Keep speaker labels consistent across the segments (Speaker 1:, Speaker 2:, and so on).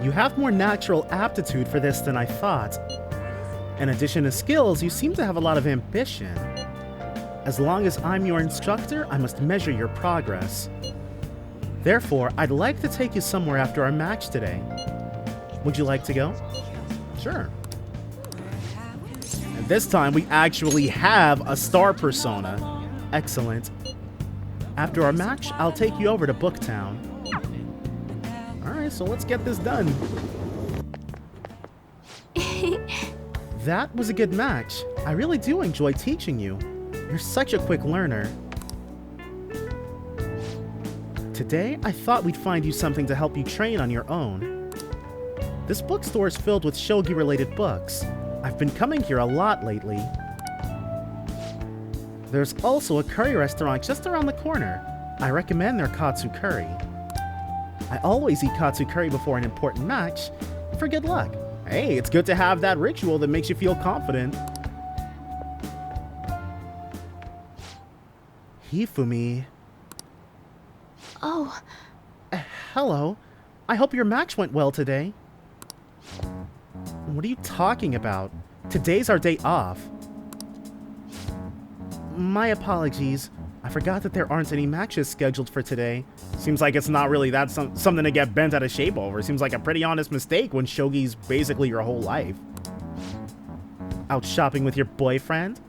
Speaker 1: You have more natural aptitude for this than I thought. In addition to skills, you seem to have a lot of ambition. As long as I'm your instructor, I must measure your progress. Therefore, I'd like to take you somewhere after our match today. Would you like to go? Sure. And this time, we actually have a star persona. Excellent. After our match, I'll take you over to Booktown. Alright, so let's get this done. That was a good match. I really do enjoy teaching you. You're such a quick learner. Today, I thought we'd find you something to help you train on your own. This bookstore is filled with shogi-related books. I've been coming here a lot lately. There's also a curry restaurant just around the corner. I recommend their katsu curry. I always eat katsu curry before an important match for good luck. Hey, it's good to have that ritual that makes you feel confident. Hifumi.
Speaker 2: Oh.
Speaker 1: Hello. I hope your match went well today. What are you talking about? Today's our day off. My apologies. I forgot that there aren't any matches scheduled for today. Seems like it's not really that something to get bent out of shape over. Seems like a pretty honest mistake when shogi's basically your whole life. Out shopping with your boyfriend?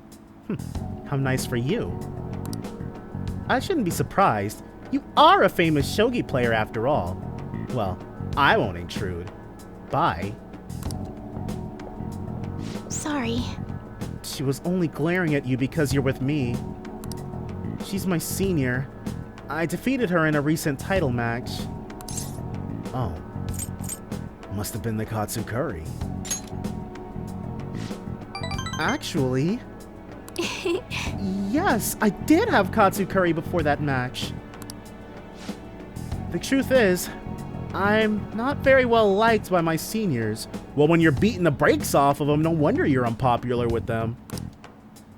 Speaker 1: How nice for you. I shouldn't be surprised. You are a famous shogi player after all. Well, I won't intrude. Bye.
Speaker 2: Sorry.
Speaker 1: She was only glaring at you because you're with me. She's my senior. I defeated her in a recent title match. Oh. Must have been the katsu curry. Actually... yes, I did have katsu curry before that match. The truth is, I'm not very well liked by my seniors. Well, when you're beating the brakes off of them, no wonder you're unpopular with them.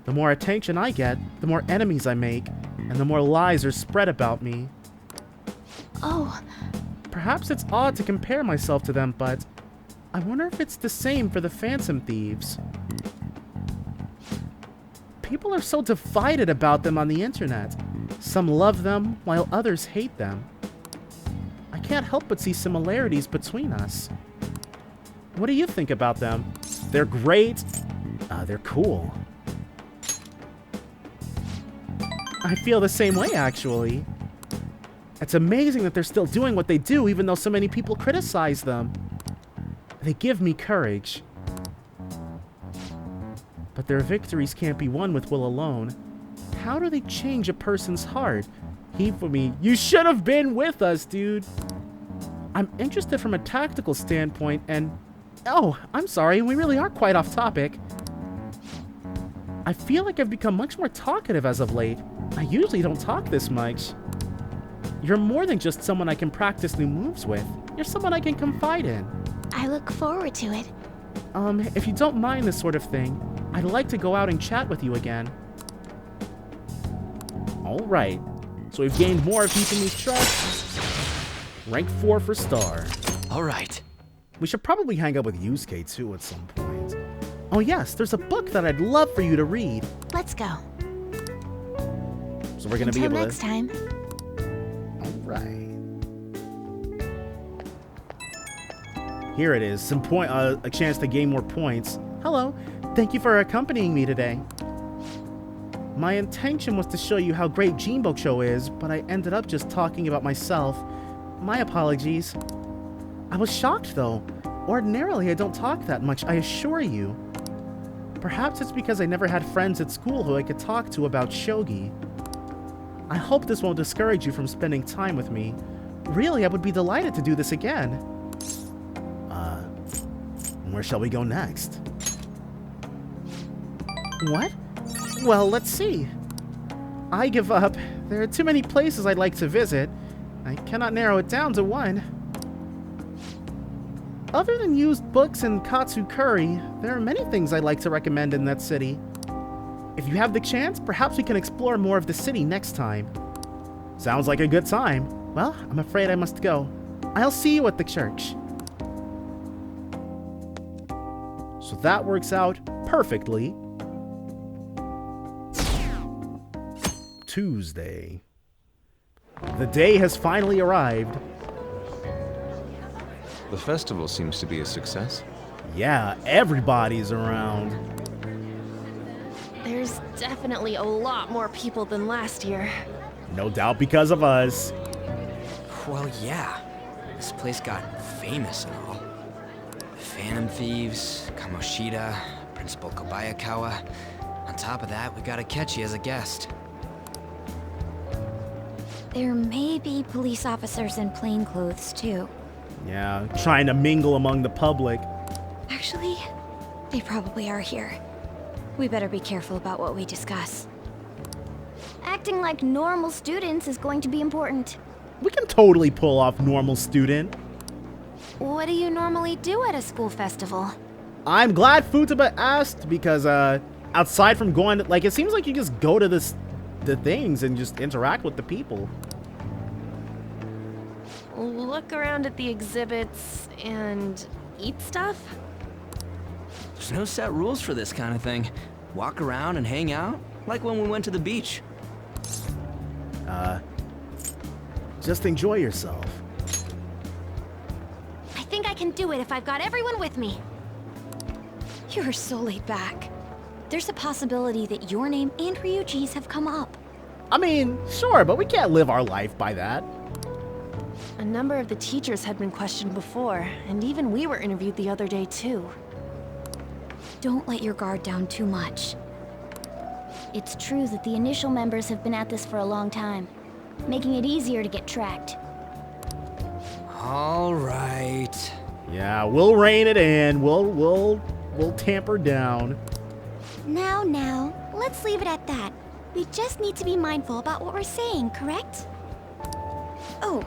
Speaker 1: The more attention I get, the more enemies I make, and the more lies are spread about me.
Speaker 2: Oh.
Speaker 1: Perhaps it's odd to compare myself to them, but I wonder if it's the same for the Phantom Thieves. People are so divided about them on the internet. Some love them, while others hate them. I can't help but see similarities between us. What do you think about them? They're great. They're cool. I feel the same way, actually. It's amazing that they're still doing what they do, even though so many people criticize them. They give me courage. But their victories can't be won with will alone. How do they change a person's heart? Hifumi, you should have been with us, dude. I'm interested from a tactical standpoint, and... oh, I'm sorry, we really are quite off topic. I feel like I've become much more talkative as of late. I usually don't talk this much. You're more than just someone I can practice new moves with. You're someone I can confide in.
Speaker 2: I look forward to it.
Speaker 1: If you don't mind this sort of thing, I'd like to go out and chat with you again. Alright, so we've gained more of Hifumi's trust. Rank 4 for star.
Speaker 3: Alright.
Speaker 1: We should probably hang out with Yusuke too at some point. Oh yes, there's a book that I'd love for you to read.
Speaker 2: Let's go.
Speaker 1: So we're gonna be
Speaker 2: Until
Speaker 1: able
Speaker 2: next time.
Speaker 1: Alright. Here it is, a chance to gain more points. Hello, thank you for accompanying me today. My intention was to show you how great Jinbocho is, but I ended up just talking about myself. My apologies. I was shocked though. Ordinarily I don't talk that much, I assure you. Perhaps it's because I never had friends at school who I could talk to about shogi. I hope this won't discourage you from spending time with me. Really, I would be delighted to do this again. Where shall we go next? What? Well, let's see. I give up. There are too many places I'd like to visit. I cannot narrow it down to one. Other than used books and katsu curry, there are many things I'd like to recommend in that city. If you have the chance, perhaps we can explore more of the city next time. Sounds like a good time. Well, I'm afraid I must go. I'll see you at the church. So that works out perfectly. Tuesday. The day has finally arrived.
Speaker 3: The festival seems to be a success.
Speaker 1: Yeah, everybody's around.
Speaker 4: There's definitely a lot more people than last year.
Speaker 1: No doubt because of us.
Speaker 5: Well, yeah. This place got famous and all. The Phantom Thieves, Kamoshida, Principal Kobayakawa. On top of that, we got Akechi as a guest.
Speaker 2: There may be police officers in plainclothes, too.
Speaker 1: Yeah, trying to mingle among the public.
Speaker 2: Actually, they probably are here. We better be careful about what we discuss. Acting like normal students is going to be important.
Speaker 1: We can totally pull off normal student.
Speaker 2: What do you normally do at a school festival?
Speaker 1: I'm glad Futaba asked because outside from going, like, it seems like you just go to the things and just interact with the people.
Speaker 4: Look around at the exhibits and eat stuff?
Speaker 5: There's no set rules for this kind of thing. Walk around and hang out, like when we went to the beach.
Speaker 1: Just enjoy yourself.
Speaker 2: I think I can do it if I've got everyone with me. You're so laid back. There's a possibility that your name and Ryuji's have come up.
Speaker 1: I mean, sure, but we can't live our life by that.
Speaker 4: A number of the teachers had been questioned before, and even we were interviewed the other day too.
Speaker 2: Don't let your guard down too much. It's true that the initial members have been at this for a long time, making it easier to get tracked.
Speaker 5: All right.
Speaker 1: Yeah, we'll rein it in. We'll tamper down.
Speaker 2: Now, let's leave it at that. We just need to be mindful about what we're saying, correct? Oh,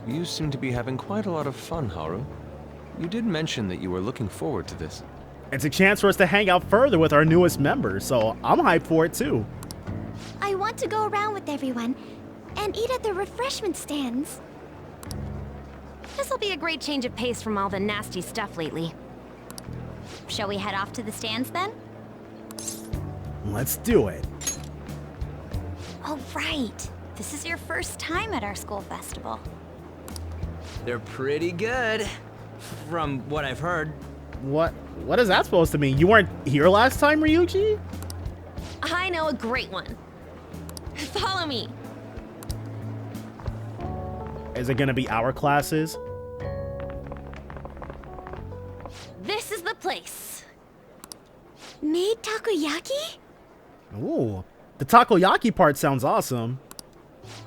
Speaker 3: You seem to be having quite a lot of fun, Haru. You did mention that you were looking forward to this.
Speaker 1: It's a chance for us to hang out further with our newest members, so I'm hyped for it too.
Speaker 2: I want to go around with everyone and eat at the refreshment stands.
Speaker 4: This'll be a great change of pace from all the nasty stuff lately.
Speaker 2: Shall we head off to the stands then?
Speaker 1: Let's do it.
Speaker 2: Oh, right. This is your first time at our school festival.
Speaker 5: They're pretty good, from what I've heard.
Speaker 1: What is that supposed to mean? You weren't here last time, Ryuji?
Speaker 4: I know a great one. Follow me.
Speaker 1: Is it gonna be our classes?
Speaker 4: This is the place.
Speaker 2: Made takoyaki?
Speaker 1: Ooh, the takoyaki part sounds awesome.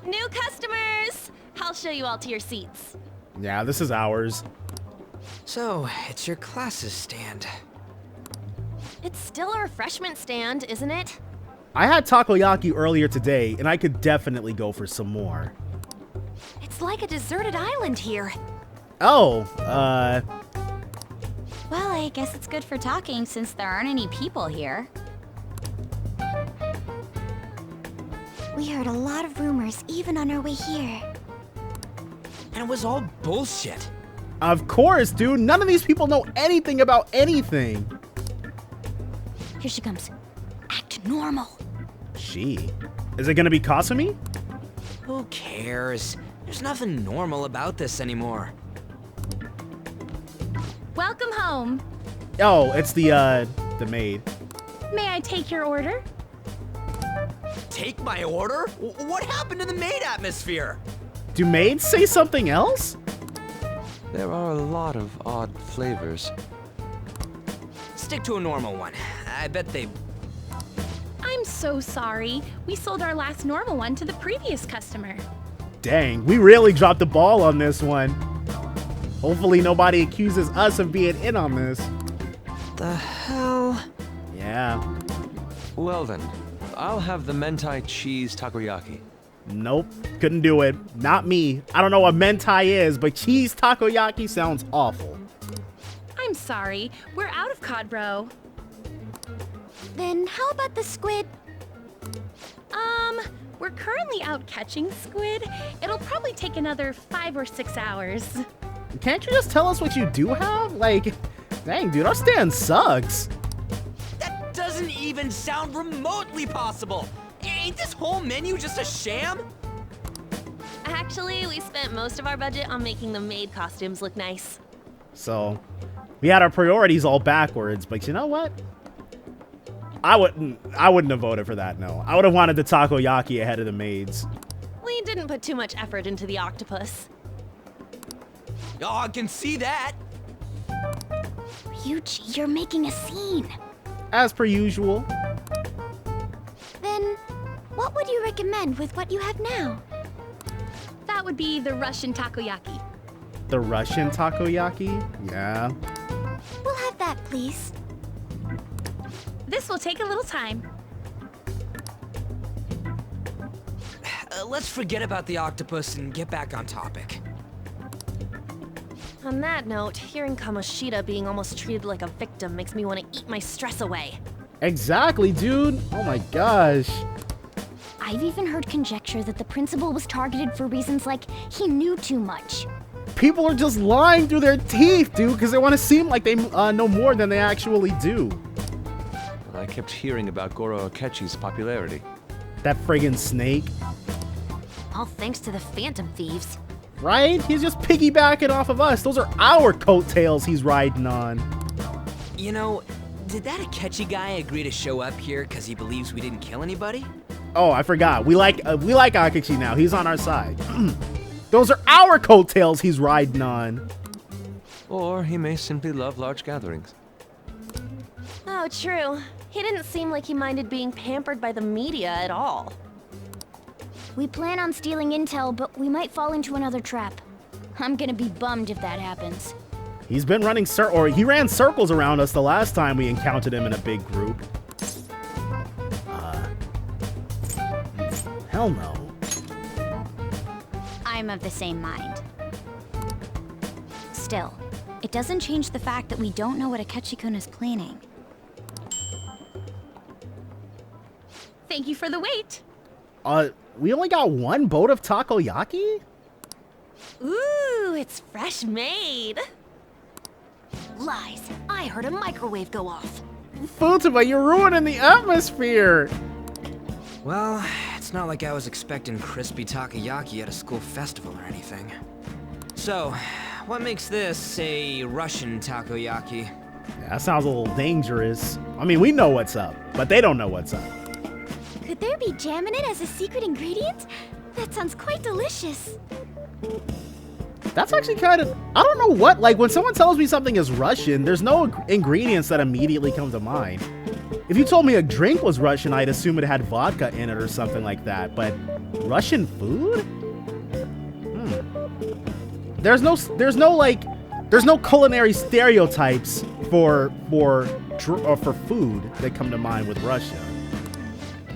Speaker 4: New customers! I'll show you all to your seats.
Speaker 1: Yeah, this is ours.
Speaker 5: So, it's your classes stand.
Speaker 4: It's still a refreshment stand, isn't it?
Speaker 1: I had takoyaki earlier today, and I could definitely go for some more.
Speaker 4: It's like a deserted island here.
Speaker 1: Oh,
Speaker 2: Well, I guess it's good for talking since there aren't any people here. We heard a lot of rumors even on our way here.
Speaker 5: And it was all bullshit.
Speaker 1: of course, dude. None of these people know anything about anything.
Speaker 2: Here she comes. Act normal.
Speaker 1: She? Is it gonna be Kasumi?
Speaker 5: Who cares? There's nothing normal about this anymore.
Speaker 6: Welcome home.
Speaker 1: Oh, it's the maid.
Speaker 6: May I take your order?
Speaker 5: Take my order? What happened to the maid atmosphere?
Speaker 1: Do maids say something else?
Speaker 3: There are a lot of odd flavors.
Speaker 5: Stick to a normal one. I bet they...
Speaker 6: I'm so sorry. We sold our last normal one to the previous customer.
Speaker 1: Dang, we really dropped the ball on this one. Hopefully nobody accuses us of being in on this.
Speaker 5: The hell?
Speaker 1: Yeah.
Speaker 3: Well then, I'll have the mentai cheese takoyaki.
Speaker 1: Nope, couldn't do it. Not me. I don't know what mentai is, but cheese takoyaki sounds awful.
Speaker 6: I'm sorry. We're out of cod bro.
Speaker 2: Then how about the squid?
Speaker 6: We're currently out catching squid. It'll probably take another 5 or 6 hours.
Speaker 1: Can't you just tell us what you do have? Like, Dang, dude, our stand sucks.
Speaker 5: That doesn't even sound remotely possible. Ain't this whole menu just a sham?
Speaker 4: Actually, we spent most of our budget on making the maid costumes look nice.
Speaker 1: So, we had our priorities all backwards, but you know what? I wouldn't have voted for that, no. I would have wanted the takoyaki ahead of the maids.
Speaker 4: We didn't put too much effort into the octopus.
Speaker 5: Oh, I can see that.
Speaker 2: Ryuji, you're making a scene.
Speaker 1: As per usual.
Speaker 2: Then, what would you recommend with what you have now?
Speaker 6: That would be the Russian takoyaki.
Speaker 1: The Russian takoyaki? Yeah.
Speaker 2: We'll have that, please.
Speaker 6: This will take a little time.
Speaker 5: Let's forget about the octopus and get back on topic.
Speaker 4: On that note, hearing Kamoshida being almost treated like a victim makes me want to eat my stress away.
Speaker 1: Exactly, dude. Oh my gosh.
Speaker 2: I've even heard conjecture that the principal was targeted for reasons like he knew too much.
Speaker 1: People are just lying through their teeth, dude, because they want to seem like they know more than they actually do.
Speaker 3: I kept hearing about Goro Akechi's popularity.
Speaker 1: That friggin' snake.
Speaker 4: All thanks to the Phantom Thieves.
Speaker 1: Right? He's just piggybacking off of us. Those are our coattails he's riding on.
Speaker 5: You know, did that Akechi guy agree to show up here because he believes we didn't kill anybody?
Speaker 1: Oh, I forgot. We like Akechi now. He's on our side. Those are our coattails he's riding on.
Speaker 3: Or he may simply love large gatherings.
Speaker 4: Oh, true. He didn't seem like he minded being pampered by the media at all.
Speaker 2: We plan on stealing intel, but we might fall into another trap. I'm gonna be bummed if that happens.
Speaker 1: He's been running he ran circles around us the last time we encountered him in a big group. Hell no.
Speaker 2: I'm of the same mind. Still, it doesn't change the fact that we don't know what Akechi-kun is planning.
Speaker 6: Thank you for the wait.
Speaker 1: We only got one boat of takoyaki?
Speaker 4: Ooh, it's fresh made.
Speaker 2: Lies. I heard a microwave go off.
Speaker 1: Futaba, you're ruining the atmosphere!
Speaker 5: Well, it's not like I was expecting crispy takoyaki at a school festival or anything. So, what makes this a Russian takoyaki?
Speaker 1: Yeah, that sounds a little dangerous. I mean, we know what's up, but they don't know what's up.
Speaker 2: Could there be jam in it as a secret ingredient? That sounds quite delicious.
Speaker 1: That's actually kind of... I don't know what... Like, when someone tells me something is Russian, there's no ingredients that immediately come to mind. If you told me a drink was Russian, I'd assume it had vodka in it or something like that. But Russian food? There's no culinary stereotypes for food that come to mind with Russia.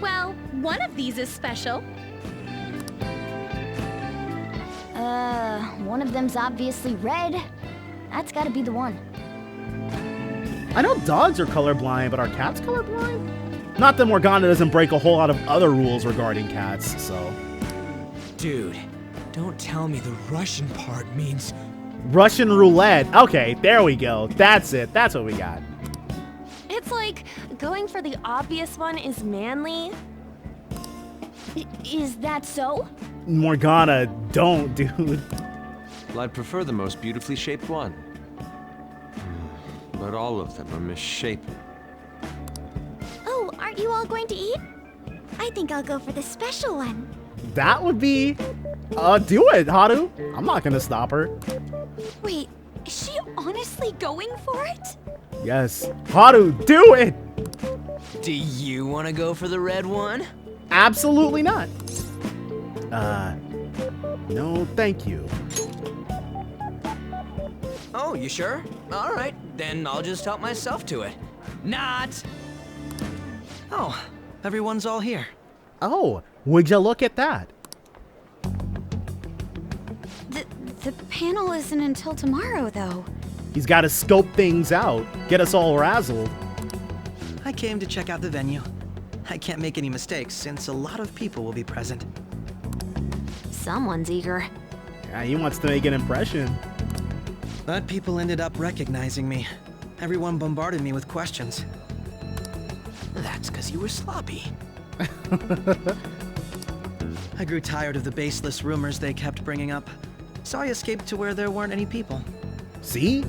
Speaker 6: Well, one of these is special.
Speaker 2: One of them's obviously red. That's gotta be the one.
Speaker 1: I know dogs are colorblind, but are cats colorblind? Not that Morgana doesn't break a whole lot of other rules regarding cats, so...
Speaker 5: Dude, don't tell me the Russian part means...
Speaker 1: Russian roulette. Okay, there we go. That's it. That's what we got.
Speaker 4: It's like going for the obvious one is manly.
Speaker 2: Is that so?
Speaker 1: Morgana, don't, dude.
Speaker 3: Well, I'd prefer the most beautifully shaped one. But all of them are misshapen.
Speaker 2: Oh, aren't you all going to eat? I think I'll go for the special one.
Speaker 1: That would be... do it, Haru. I'm not gonna stop her.
Speaker 2: Wait, is she honestly going for it?
Speaker 1: Yes. Haru, do it!
Speaker 5: Do you want to go for the red one?
Speaker 1: Absolutely not. No, thank you.
Speaker 5: Oh, you sure? All right, then I'll just help myself to it. Not!
Speaker 7: Oh, everyone's all here.
Speaker 1: Oh, would you look at that?
Speaker 2: The panel isn't until tomorrow, though.
Speaker 1: He's got to scope things out, get us all razzled.
Speaker 7: I came to check out the venue. I can't make any mistakes since a lot of people will be present.
Speaker 4: Someone's eager.
Speaker 1: Yeah, he wants to make an impression.
Speaker 7: But people ended up recognizing me. Everyone bombarded me with questions.
Speaker 5: That's because you were sloppy.
Speaker 7: I grew tired of the baseless rumors they kept bringing up, so I escaped to where there weren't any people.
Speaker 1: See?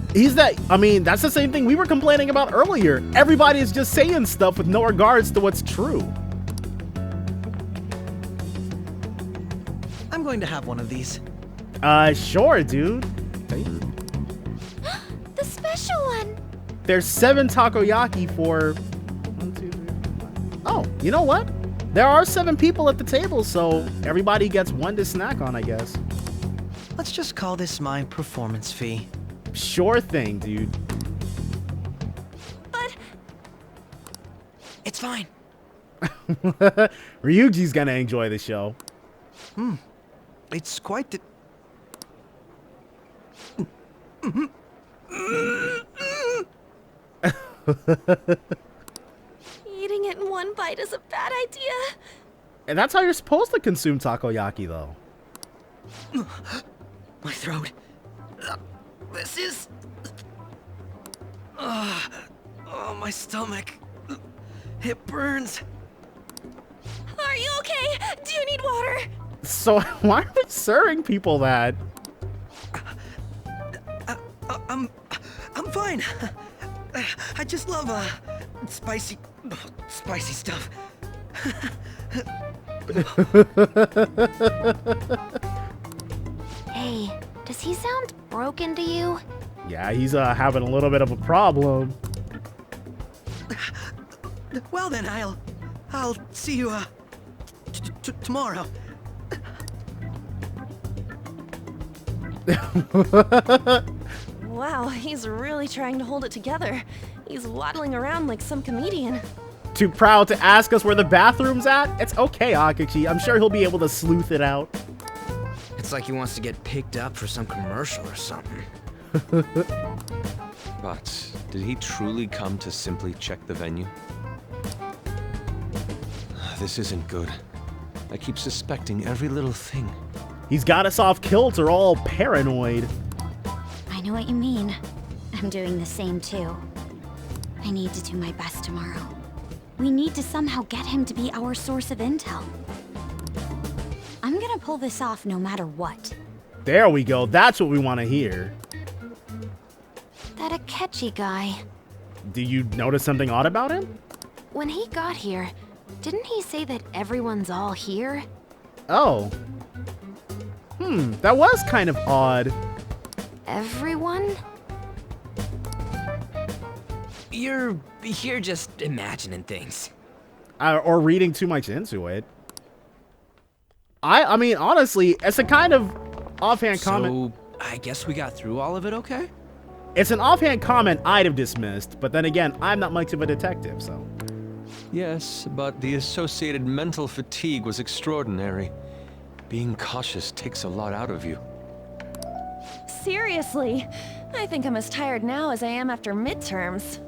Speaker 1: I mean, that's the same thing we were complaining about earlier. Everybody is just saying stuff with no regards to what's true.
Speaker 7: I'm going to have one of these.
Speaker 1: Sure, dude. Okay.
Speaker 2: The special one!
Speaker 1: There's 7 takoyaki for 1, 2, 3, 4, 5. Oh, you know what? There are 7 people at the table, so everybody gets 1 to snack on, I guess.
Speaker 7: Let's just call this my performance fee.
Speaker 1: Sure thing, dude.
Speaker 2: But
Speaker 5: It's fine.
Speaker 1: Ryuji's gonna enjoy the show.
Speaker 7: It's quite the...
Speaker 4: Eating it in one bite is a bad idea.
Speaker 1: And that's how you're supposed to consume takoyaki, though.
Speaker 7: My throat. This is... oh, my stomach. It burns.
Speaker 4: Are you okay? Do you need water?
Speaker 1: So why are we serving people that?
Speaker 7: I'm fine. I just love spicy stuff.
Speaker 2: hey, does he sound broken to you?
Speaker 1: Yeah, he's having a little bit of a problem.
Speaker 7: Well then, I'll see you tomorrow.
Speaker 4: Wow, he's really trying to hold it together. He's waddling around like some comedian.
Speaker 1: Too proud to ask us where the bathroom's at? It's okay, Akachi. I'm sure he'll be able to sleuth it out.
Speaker 5: It's like he wants to get picked up for some commercial or something.
Speaker 3: But did he truly come to simply check the venue? This isn't good. I keep suspecting every little thing.
Speaker 1: He's got us off kilter, all paranoid.
Speaker 2: I know what you mean. I'm doing the same too. I need to do my best tomorrow. We need to somehow get him to be our source of intel. I'm gonna pull this off no matter what.
Speaker 1: There we go. That's what we want to hear.
Speaker 2: That Akechi guy.
Speaker 1: Do you notice something odd about him?
Speaker 4: When he got here, didn't he say that everyone's all here?
Speaker 1: Oh. That was kind of odd.
Speaker 4: Everyone?
Speaker 5: You're just imagining things.
Speaker 1: Or reading too much into it. I mean, honestly, it's a kind of offhand comment.
Speaker 5: So, I guess we got through all of it okay?
Speaker 1: It's an offhand comment I'd have dismissed, but then again, I'm not much of a detective, so.
Speaker 3: Yes, but the associated mental fatigue was extraordinary. Being cautious takes a lot out of you.
Speaker 4: Seriously, I think I'm as tired now as I am after midterms.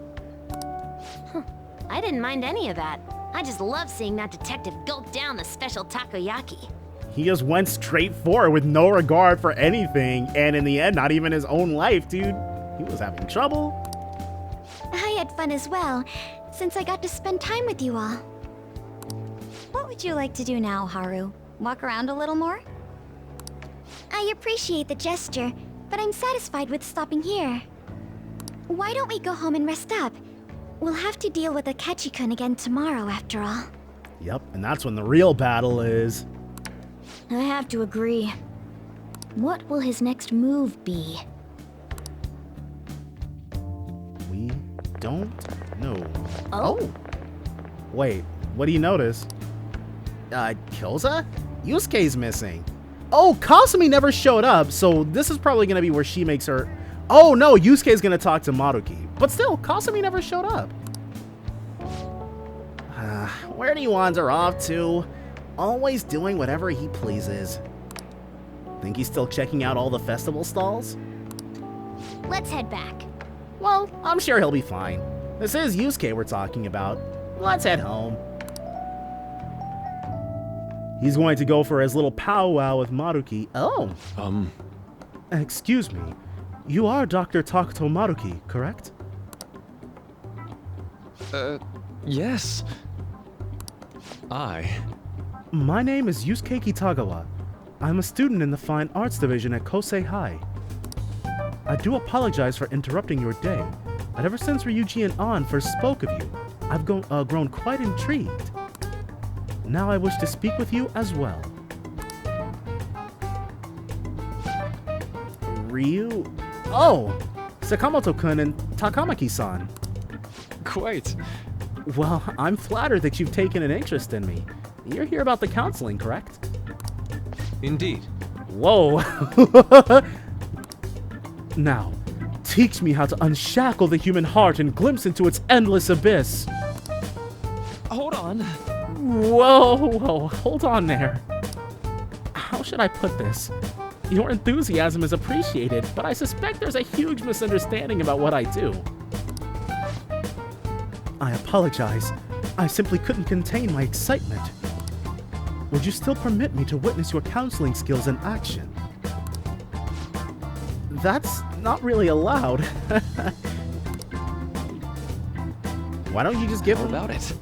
Speaker 2: I didn't mind any of that. I just love seeing that detective gulp down the special takoyaki.
Speaker 1: He just went straight for it with no regard for anything, and in the end, not even his own life, dude. He was having trouble.
Speaker 2: I had fun as well, since I got to spend time with you all. What would you like to do now, Haru? Walk around a little more? I appreciate the gesture, but I'm satisfied with stopping here. Why don't we go home and rest up? We'll have to deal with Akechi-kun again tomorrow, after all.
Speaker 1: Yep, and that's when the real battle is.
Speaker 2: I have to agree. What will his next move be?
Speaker 1: We don't know.
Speaker 2: Oh.
Speaker 1: Wait, what do you notice? Kyoza? Yusuke's missing. Oh, Kasumi never showed up, so this is probably gonna be where she makes her... Oh no, Yusuke's gonna talk to Maruki. But still, Kasumi never showed up. Where do you wander off to? Always doing whatever he pleases. Think he's still checking out all the festival stalls?
Speaker 2: Let's head back.
Speaker 1: Well, I'm sure he'll be fine. This is Yusuke we're talking about. Let's head home. He's going to go for his little powwow with Maruki. Oh. Excuse me. You are Dr. Takuto Maruki, correct?
Speaker 3: Yes.
Speaker 1: My name is Yusuke Kitagawa. I'm a student in the Fine Arts Division at Kosei High. I do apologize for interrupting your day, but ever since Ryuji and An first spoke of you, I've grown quite intrigued. Now I wish to speak with you as well. Ryu? Oh! Sakamoto-kun and Takamaki-san.
Speaker 3: Quite.
Speaker 1: Well, I'm flattered that you've taken an interest in me. You're here about the counseling, correct?
Speaker 3: Indeed.
Speaker 1: Whoa! Now, teach me how to unshackle the human heart and glimpse into its endless abyss.
Speaker 3: Hold on.
Speaker 1: Whoa, hold on there. How should I put this? Your enthusiasm is appreciated, but I suspect there's a huge misunderstanding about what I do. I apologize. I simply couldn't contain my excitement. Would you still permit me to witness your counseling skills in action? That's not really allowed. Why don't you just give him...
Speaker 3: How about it?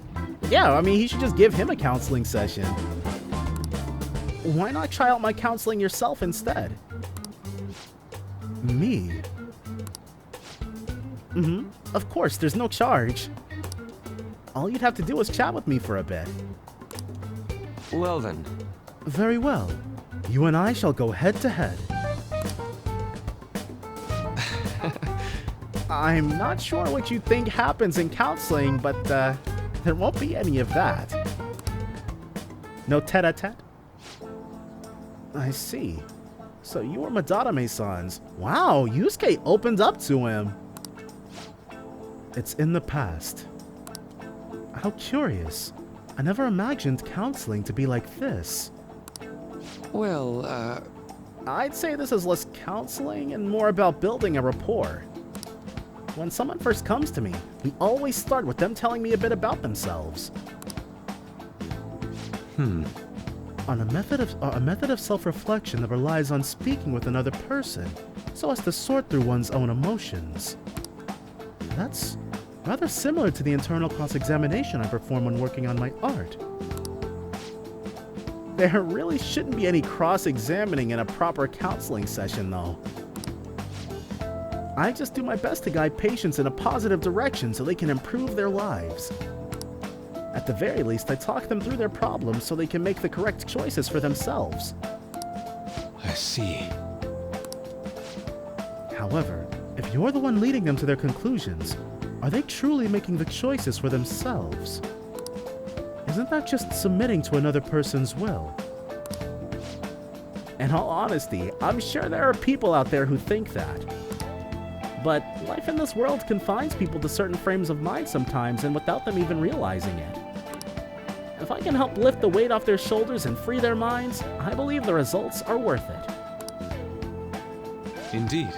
Speaker 1: Yeah, I mean, he should just give him a counseling session. Why not try out my counseling yourself instead? Me? Of course, there's no charge. All you'd have to do is chat with me for a bit.
Speaker 3: Well then.
Speaker 1: Very well. You and I shall go head to head. I'm not sure what you think happens in counseling, but there won't be any of that. No tete-a-tete? I see. So you were Madarame-san's. Wow, Yusuke opened up to him. It's in the past. How curious. I never imagined counseling to be like this.
Speaker 3: Well,
Speaker 1: I'd say this is less counseling and more about building a rapport. When someone first comes to me, we always start with them telling me a bit about themselves. On a method of self-reflection that relies on speaking with another person so as to sort through one's own emotions. That's rather similar to the internal cross-examination I perform when working on my art. There really shouldn't be any cross-examining in a proper counseling session, though. I just do my best to guide patients in a positive direction so they can improve their lives. At the very least, I talk them through their problems so they can make the correct choices for themselves.
Speaker 3: I see.
Speaker 1: However, if you're the one leading them to their conclusions, are they truly making the choices for themselves? Isn't that just submitting to another person's will? In all honesty, I'm sure there are people out there who think that. But life in this world confines people to certain frames of mind sometimes and without them even realizing it. If I can help lift the weight off their shoulders and free their minds, I believe the results are worth it.
Speaker 3: Indeed.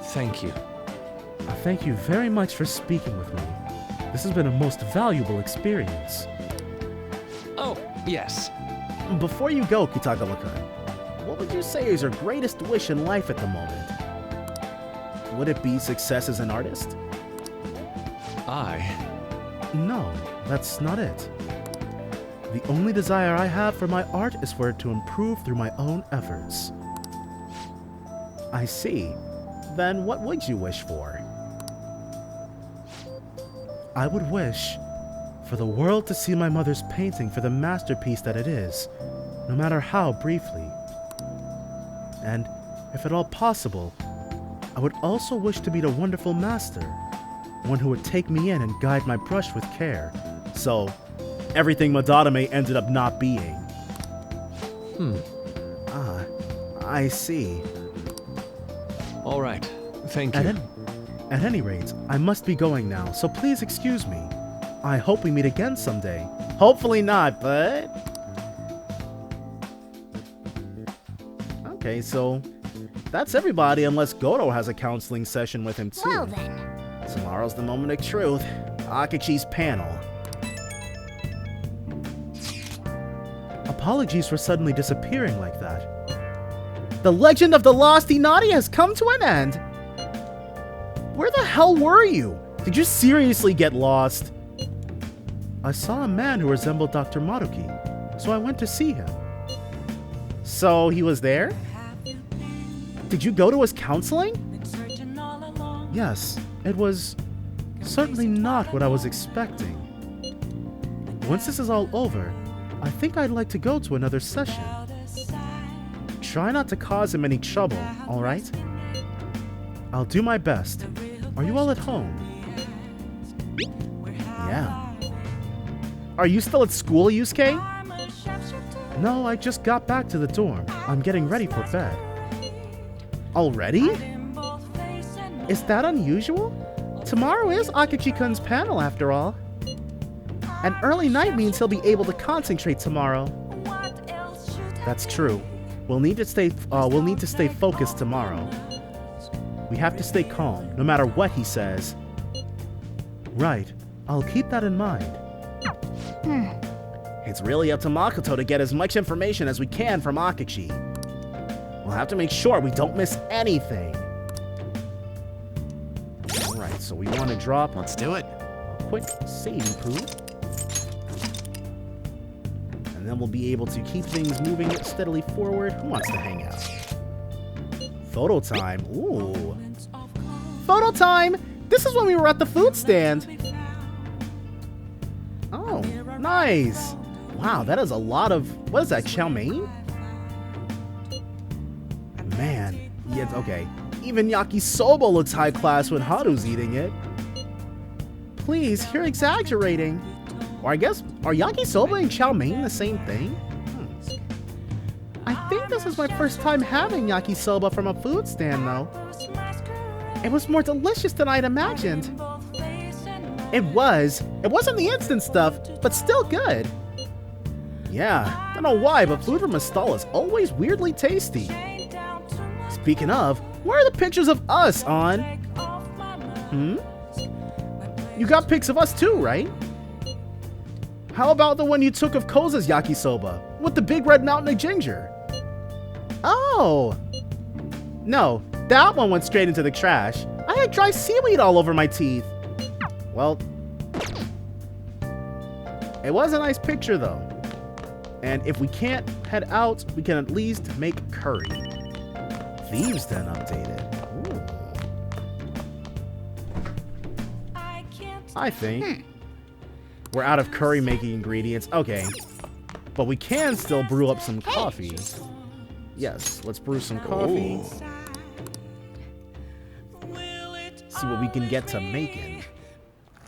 Speaker 3: Thank you.
Speaker 1: Thank you very much for speaking with me. This has been a most valuable experience.
Speaker 3: Oh, yes.
Speaker 1: Before you go, Kitagawa-kun, what would you say is your greatest wish in life at the moment? Would it be success as an artist? No, that's not it. The only desire I have for my art is for it to improve through my own efforts. I see. Then what would you wish for? I would wish for the world to see my mother's painting for the masterpiece that it is, no matter how briefly. And, if at all possible, I would also wish to meet a wonderful master, one who would take me in and guide my brush with care, so everything Madarame ended up not being. I see.
Speaker 3: All right. Thank you.
Speaker 1: At any rate, I must be going now, so please excuse me. I hope we meet again someday. Hopefully not, but... Okay, so that's everybody unless Goro has a counseling session with him too.
Speaker 2: Well then.
Speaker 1: Tomorrow's the moment of truth. Akechi's panel. Apologies for suddenly disappearing like that. The legend of the lost Inari has come to an end. Where the hell were you? Did you seriously get lost? I saw a man who resembled Dr. Maruki, so I went to see him. So he was there? Did you go to his counseling? Yes, it was certainly not what I was expecting. Once this is all over, I think I'd like to go to another session. Try not to cause him any trouble, alright? I'll do my best. Are you all at home? Yeah. Are you still at school, Yusuke? No, I just got back to the dorm. I'm getting ready for bed. Already? Is that unusual? Tomorrow is Akichi-kun's panel, after all. An early night means he'll be able to concentrate tomorrow. That's true. We'll need to stay focused tomorrow. We have to stay calm, no matter what he says. Right. I'll keep that in mind. It's really up to Makoto to get as much information as we can from Akichi. We'll have to make sure we don't miss anything. Alright, so we want to drop...
Speaker 5: Let's do it.
Speaker 1: A quick save poo. And then we'll be able to keep things moving steadily forward. Who wants to hang out? Photo time. Ooh. Photo time! This is when we were at the food stand. Oh, nice. Wow, that is a lot of... What is that, chow mein? Man. Yeah, okay. Even yakisoba looks high class when Haru's eating it. Please, you're exaggerating. Or I guess, are yakisoba and chow mein the same thing? I think this is my first time having yakisoba from a food stand, though. It was more delicious than I'd imagined. It was. It wasn't the instant stuff, but still good. Yeah, don't know why, but food from a stall is always weirdly tasty. Speaking of, where are the pictures of us on? You got pics of us too, right? How about the one you took of Koza's yakisoba, with the big red mountain of ginger? Oh! No, that one went straight into the trash. I had dry seaweed all over my teeth. Well, it was a nice picture though. And if we can't head out, we can at least make curry. Thieves Den updated. Ooh. I think we're out of curry making ingredients. Okay. But we can still brew up some coffee. Yes, let's brew some coffee. See what we can get to making.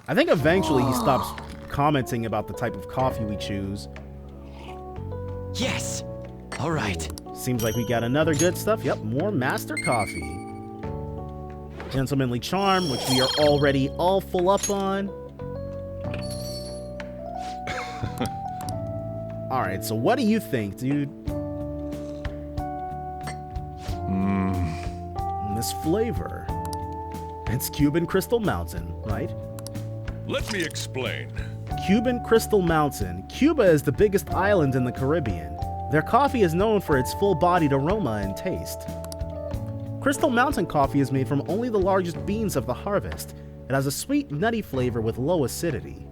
Speaker 1: I think eventually he stops commenting about the type of coffee we choose.
Speaker 5: Yes! Alright.
Speaker 1: Seems like we got another good stuff. Yep, more master coffee. Gentlemanly charm, which we are already all full up on. Alright, so what do you think, dude? This flavor. It's Cuban Crystal Mountain, right?
Speaker 8: Let me explain.
Speaker 1: Cuban Crystal Mountain. Cuba is the biggest island in the Caribbean. Their coffee is known for its full-bodied aroma and taste. Crystal Mountain coffee is made from only the largest beans of the harvest. It has a sweet, nutty flavor with low acidity.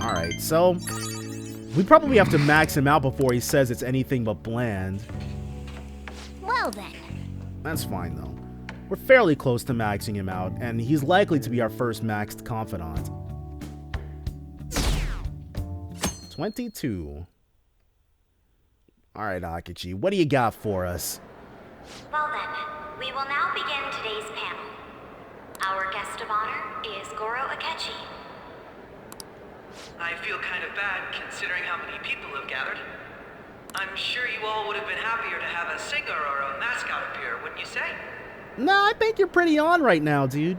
Speaker 1: Alright, so we probably have to max him out before he says it's anything but bland.
Speaker 2: Well then.
Speaker 1: That's fine though. We're fairly close to maxing him out, and he's likely to be our first maxed confidant. 22. Alright, Akichi, what do you got for us?
Speaker 2: Well then, we will now begin today's panel. Our guest of honor is Goro Akechi.
Speaker 7: I feel kind of bad considering how many people have gathered. I'm sure you all would have been happier to have a singer or a mascot appear, wouldn't you say?
Speaker 1: Nah, I think you're pretty on right now, dude.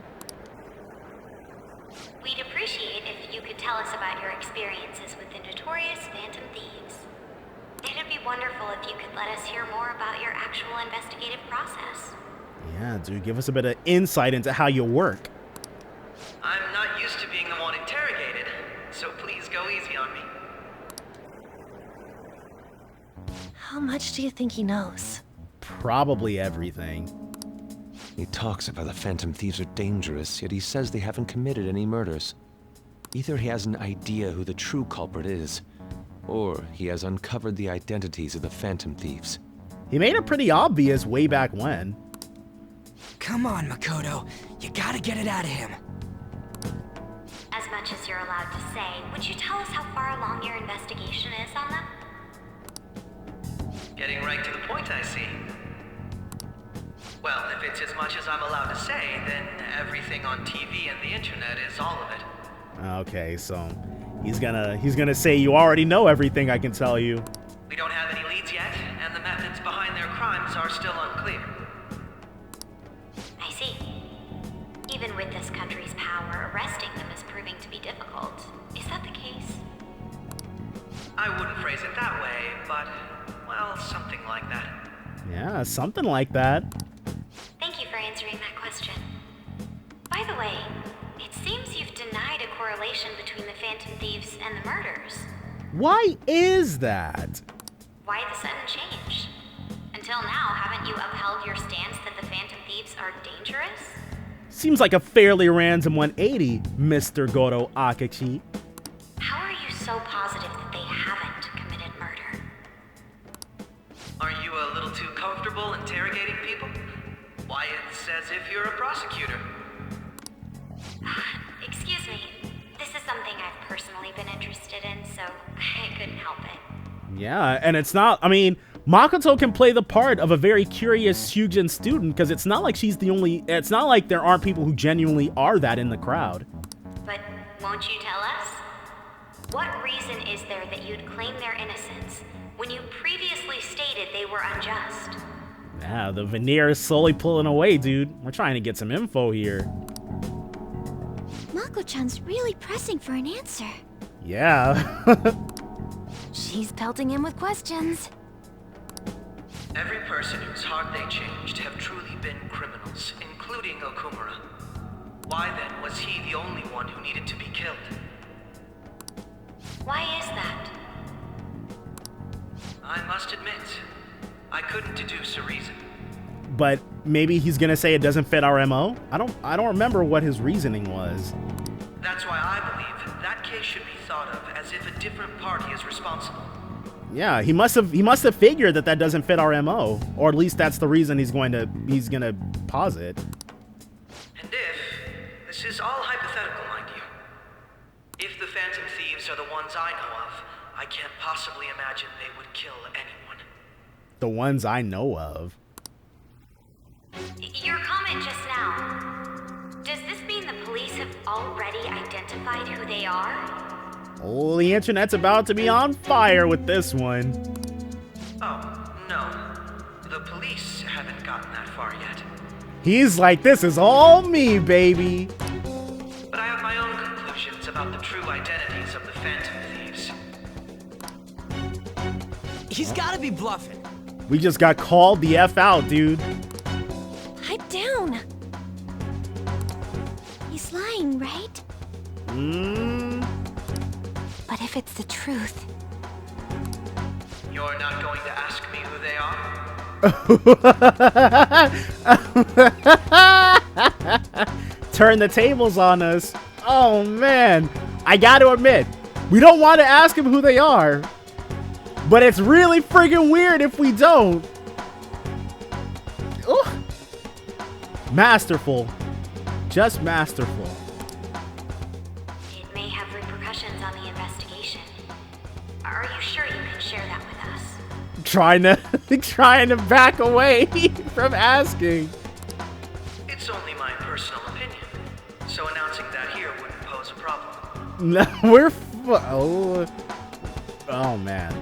Speaker 2: We'd appreciate if you could tell us about your experiences with the notorious Phantom Thieves. It'd be wonderful if you could let us hear more about your actual investigative process.
Speaker 1: Yeah, dude, give us a bit of insight into how you work.
Speaker 7: I'm not used to being the one interrogated, so please go easy on me.
Speaker 4: How much do you think he knows?
Speaker 1: Probably everything.
Speaker 3: He talks about the Phantom Thieves are dangerous, yet he says they haven't committed any murders. Either he has an idea who the true culprit is, or he has uncovered the identities of the Phantom Thieves.
Speaker 1: He made it pretty obvious way back when.
Speaker 5: Come on, Makoto. You gotta get it out of him.
Speaker 2: As much as you're allowed to say, would you tell us how far along your investigation is on them?
Speaker 7: Getting right to the point, I see. Well, if it's as much as I'm allowed to say, then everything on TV and the internet is all of it.
Speaker 1: Okay, so he's gonna say you already know everything I can tell you.
Speaker 7: We don't have any leads yet, and the methods behind their crimes are still unclear.
Speaker 2: I see. Even with this country's power, arresting them is proving to be difficult. Is that the case?
Speaker 7: I wouldn't phrase it that way, but, well, something like that.
Speaker 1: Yeah, something like that.
Speaker 2: Thank you for answering that question. By the way, it seems you've denied a correlation between the Phantom Thieves and the murders.
Speaker 1: Why is that?
Speaker 2: Why the sudden change? Until now, haven't you upheld your stance that the Phantom Thieves are dangerous?
Speaker 1: Seems like a fairly random 180, Mr. Goro Akachi.
Speaker 2: How are you so positive that they haven't committed murder?
Speaker 7: Are you a little too comfortable interrogating people? Why, it's as if you're a prosecutor.
Speaker 2: Excuse me. This is something I've personally been interested in, so I couldn't help it.
Speaker 1: Yeah, and it's not, I mean, Makoto can play the part of a very curious Shujin student because it's not like she's the only, it's not like there aren't people who genuinely are that in the crowd.
Speaker 2: But won't you tell us? What reason is there that you'd claim their innocence when you previously stated they were unjust?
Speaker 1: Yeah, the veneer is slowly pulling away, dude. We're trying to get some info here.
Speaker 2: Mako-chan's really pressing for an answer.
Speaker 1: Yeah.
Speaker 4: She's pelting him with questions.
Speaker 7: Every person whose heart they changed have truly been criminals, including Okumura. Why then was he the only one who needed to be killed?
Speaker 2: Why is that?
Speaker 7: I must admit, I couldn't deduce a reason.
Speaker 1: But maybe he's gonna say it doesn't fit our MO? I don't remember what his reasoning was.
Speaker 7: That's why I believe that case should be thought of as if a different party is responsible.
Speaker 1: Yeah, he must have figured that doesn't fit our MO, or at least that's the reason he's gonna posit.
Speaker 7: And if this is all hypothetical, mind you, if the Phantom Thieves are the ones I know of, I can't possibly imagine they would kill anyone.
Speaker 1: The ones I know of.
Speaker 2: Your comment just now. Does this mean the police have already identified who they are?
Speaker 1: Oh, the internet's about to be on fire with this one.
Speaker 7: Oh, no. The police haven't gotten that far yet.
Speaker 1: He's like, this is all me, baby.
Speaker 7: But I have my own conclusions about the true identities of the Phantom Thieves.
Speaker 5: He's gotta be bluffing.
Speaker 1: We just got called the F out, dude.
Speaker 4: Pipe down.
Speaker 2: He's lying, right?
Speaker 4: But if it's the truth,
Speaker 7: You're not going to ask me who they are?
Speaker 1: Turn the tables on us. Oh, man. I gotta admit, we don't want to ask him who they are. But it's really friggin' weird if we don't. Ooh. Masterful. Just masterful.
Speaker 2: It may have repercussions on the investigation. Are you sure you can share that with us?
Speaker 1: Trying to back away from asking.
Speaker 7: It's only my personal opinion, so announcing that here wouldn't pose a problem.
Speaker 1: No, oh man.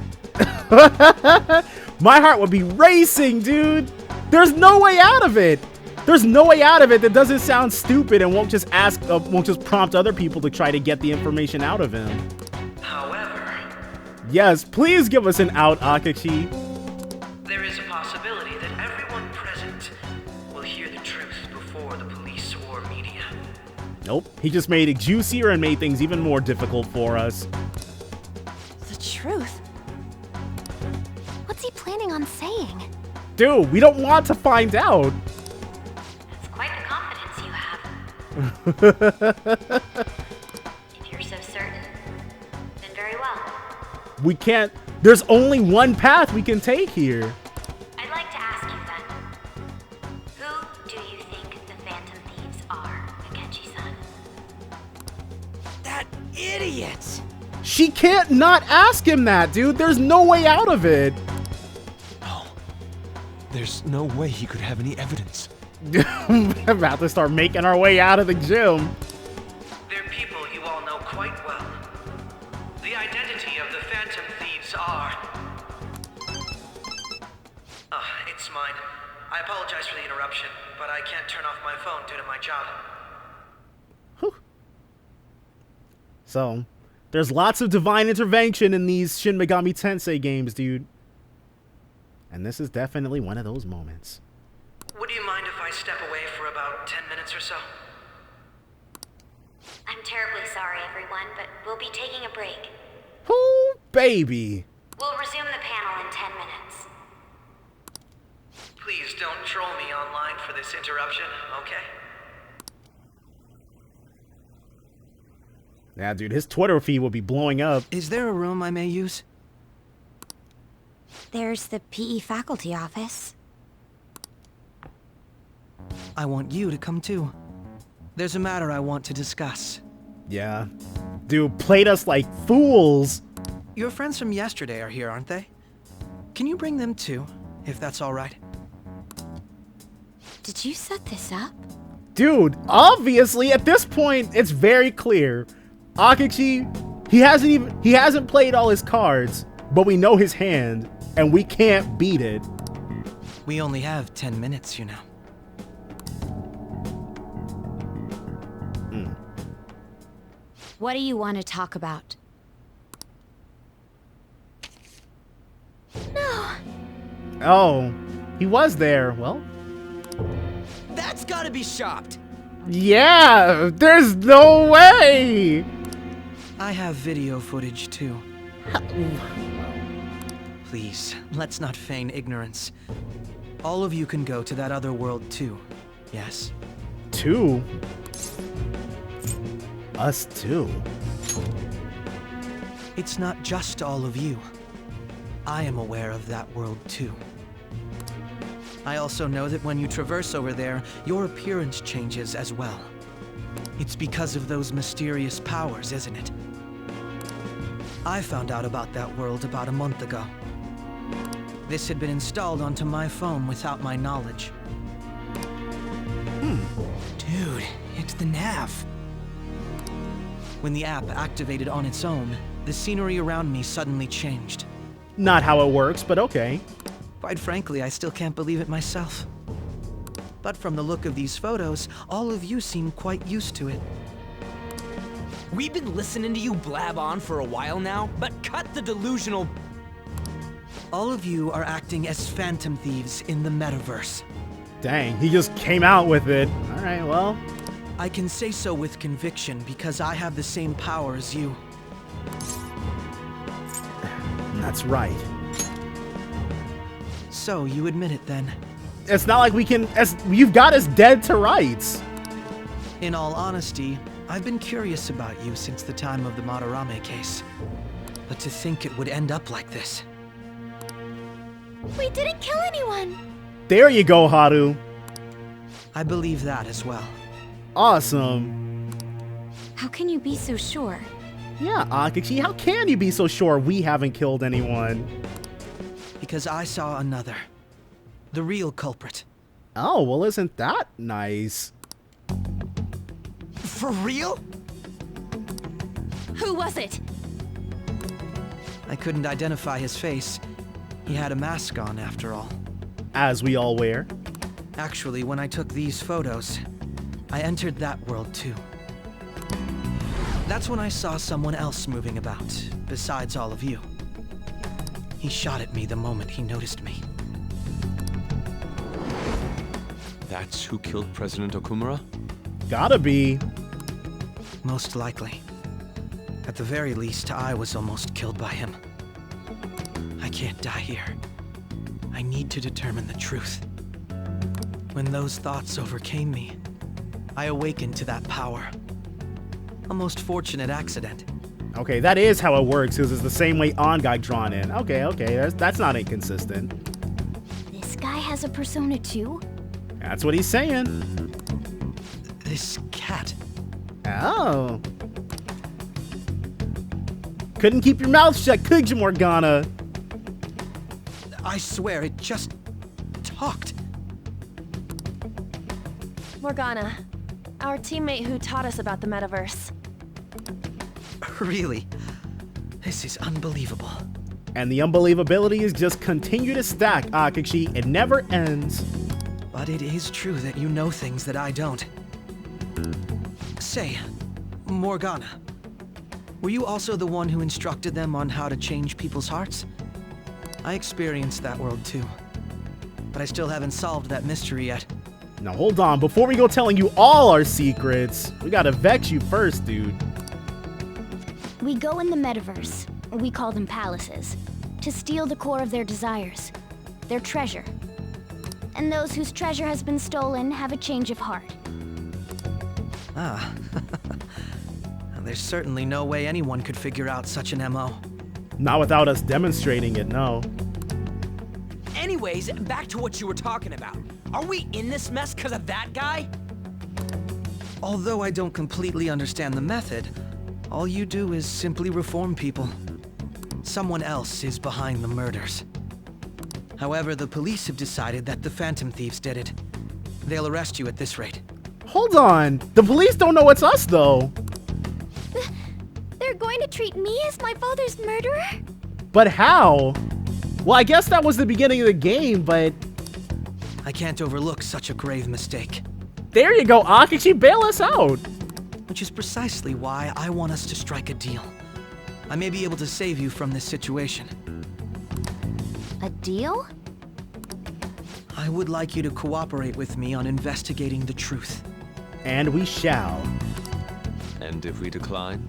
Speaker 1: My heart would be racing, dude. There's no way out of it. There's no way out of it that doesn't sound stupid and won't just prompt other people to try to get the information out of him.
Speaker 7: However,
Speaker 1: Yes, please give us an out, Akachi.
Speaker 7: there is a possibility that everyone present will hear the truth before the police or media.
Speaker 1: Nope, he just made it juicier and made things even more difficult for us.
Speaker 4: the truth. What's he planning on saying?
Speaker 1: Dude, we don't want to find out.
Speaker 2: That's If you're so certain, then very well.
Speaker 1: We can't. There's only one path we can take here.
Speaker 2: I'd like to ask you then. Who do you think the Phantom Thieves are, Akechi-san?
Speaker 5: That idiot!
Speaker 1: She can't not ask him that, dude. There's no way out of it.
Speaker 3: No. There's no way he could have any evidence.
Speaker 1: We're about to start making our way out of the gym.
Speaker 7: They're people you all know quite well. The identity of the Phantom Thieves are... it's mine. I apologize for the interruption, but I can't turn off my phone due to my job.
Speaker 1: Whew. So, there's lots of divine intervention in these Shin Megami Tensei games, dude. And this is definitely one of those moments.
Speaker 7: Would you mind if I step away for about 10 minutes or so?
Speaker 2: I'm terribly sorry, everyone, but we'll be taking a break.
Speaker 1: Ooh, baby.
Speaker 2: We'll resume the panel in 10 minutes.
Speaker 7: Please don't troll me online for this interruption, okay?
Speaker 1: Yeah, dude, his Twitter feed will be blowing up.
Speaker 5: Is there a room I may use?
Speaker 2: There's the PE faculty office.
Speaker 5: I want you to come too. There's a matter I want to discuss.
Speaker 1: Yeah. Dude, played us like fools.
Speaker 5: Your friends from yesterday are here, aren't they? Can you bring them too, if that's all right?
Speaker 2: Did you set this up?
Speaker 1: Dude, obviously, at this point, it's very clear. Akechi, he hasn't played all his cards, but we know his hand, and we can't beat it.
Speaker 5: We only have 10 minutes, you know.
Speaker 2: What do you want to talk about? No.
Speaker 1: Oh, he was there. Well,
Speaker 5: That's gotta be shopped!
Speaker 1: yeah, there's no way.
Speaker 5: I have video footage too. Please, let's not feign ignorance. All of you can go to that other world too, yes?
Speaker 1: Two. Us too.
Speaker 5: It's not just all of you. I am aware of that world too. I also know that when you traverse over there, your appearance changes as well. It's because of those mysterious powers, isn't it? I found out about that world about a month ago. This had been installed onto my phone without my knowledge. Dude, it's the nav. When the app activated on its own, the scenery around me suddenly changed.
Speaker 1: Not how it works, but okay.
Speaker 5: Quite frankly, I still can't believe it myself. But from the look of these photos, all of you seem quite used to it.
Speaker 9: We've been listening to you blab on for a while now, but cut the delusional...
Speaker 5: All of you are acting as phantom thieves in the metaverse.
Speaker 1: Dang, he just came out with it. All right, well.
Speaker 5: I can say so with conviction because I have the same power as you.
Speaker 1: That's right.
Speaker 5: So you admit it then?
Speaker 1: It's not like we can, you've got us dead to rights.
Speaker 5: In all honesty, I've been curious about you since the time of the Madarame case. But to think it would end up like this.
Speaker 2: We didn't kill anyone.
Speaker 1: There you go, Haru.
Speaker 5: I believe that as well.
Speaker 1: Awesome.
Speaker 2: How can you be so sure?
Speaker 1: Yeah, Akechi, how can you be so sure we haven't killed anyone?
Speaker 5: Because I saw another. The real culprit.
Speaker 1: Oh, well, isn't that nice?
Speaker 9: For real?
Speaker 6: Who was it?
Speaker 5: I couldn't identify his face. He had a mask on, after all.
Speaker 1: As we all wear.
Speaker 5: Actually, when I took these photos, I entered that world too. That's when I saw someone else moving about, besides all of you. He shot at me the moment he noticed me.
Speaker 3: That's who killed President Okumura?
Speaker 1: Gotta be.
Speaker 5: Most likely. At the very least, I was almost killed by him. I can't die here. I need to determine the truth. When those thoughts overcame me,
Speaker 10: I awakened to that power. A most fortunate accident.
Speaker 1: Okay, that is how it works, because it's the same way On got drawn in. Okay, that's not inconsistent.
Speaker 2: This guy has a persona too?
Speaker 1: That's what he's saying.
Speaker 10: This cat.
Speaker 1: Oh. Couldn't keep your mouth shut, could you, Morgana?
Speaker 10: I swear, it just talked.
Speaker 4: Morgana, our teammate who taught us about the metaverse.
Speaker 10: Really? This is unbelievable.
Speaker 1: And the unbelievability is just continue to stack, Akashi. It never ends.
Speaker 10: But it is true that you know things that I don't. Say, Morgana, were you also the one who instructed them on how to change people's hearts? I experienced that world too, but I still haven't solved that mystery yet.
Speaker 1: Now hold on, before we go telling you all our secrets, we gotta vex you first, dude.
Speaker 2: We go in the metaverse, we call them palaces, to steal the core of their desires, their treasure. And those whose treasure has been stolen have a change of heart.
Speaker 10: Ah. There's certainly no way anyone could figure out such an MO.
Speaker 1: Not without us demonstrating it, no.
Speaker 9: Anyways, back to what you were talking about. Are we in this mess because of that guy?
Speaker 10: Although I don't completely understand the method, all you do is simply reform people. Someone else is behind the murders. However, the police have decided that the Phantom Thieves did it. They'll arrest you at this rate.
Speaker 1: Hold on, the police don't know it's us, though.
Speaker 2: They're going to treat me as my father's murderer?
Speaker 1: But how? Well, I guess that was the beginning of the game, but...
Speaker 10: I can't overlook such a grave mistake.
Speaker 1: There you go, Akashi, bail us out.
Speaker 10: Which is precisely why I want us to strike a deal. I may be able to save you from this situation.
Speaker 2: A deal?
Speaker 10: I would like you to cooperate with me on investigating the truth.
Speaker 1: And we shall.
Speaker 3: And if we decline?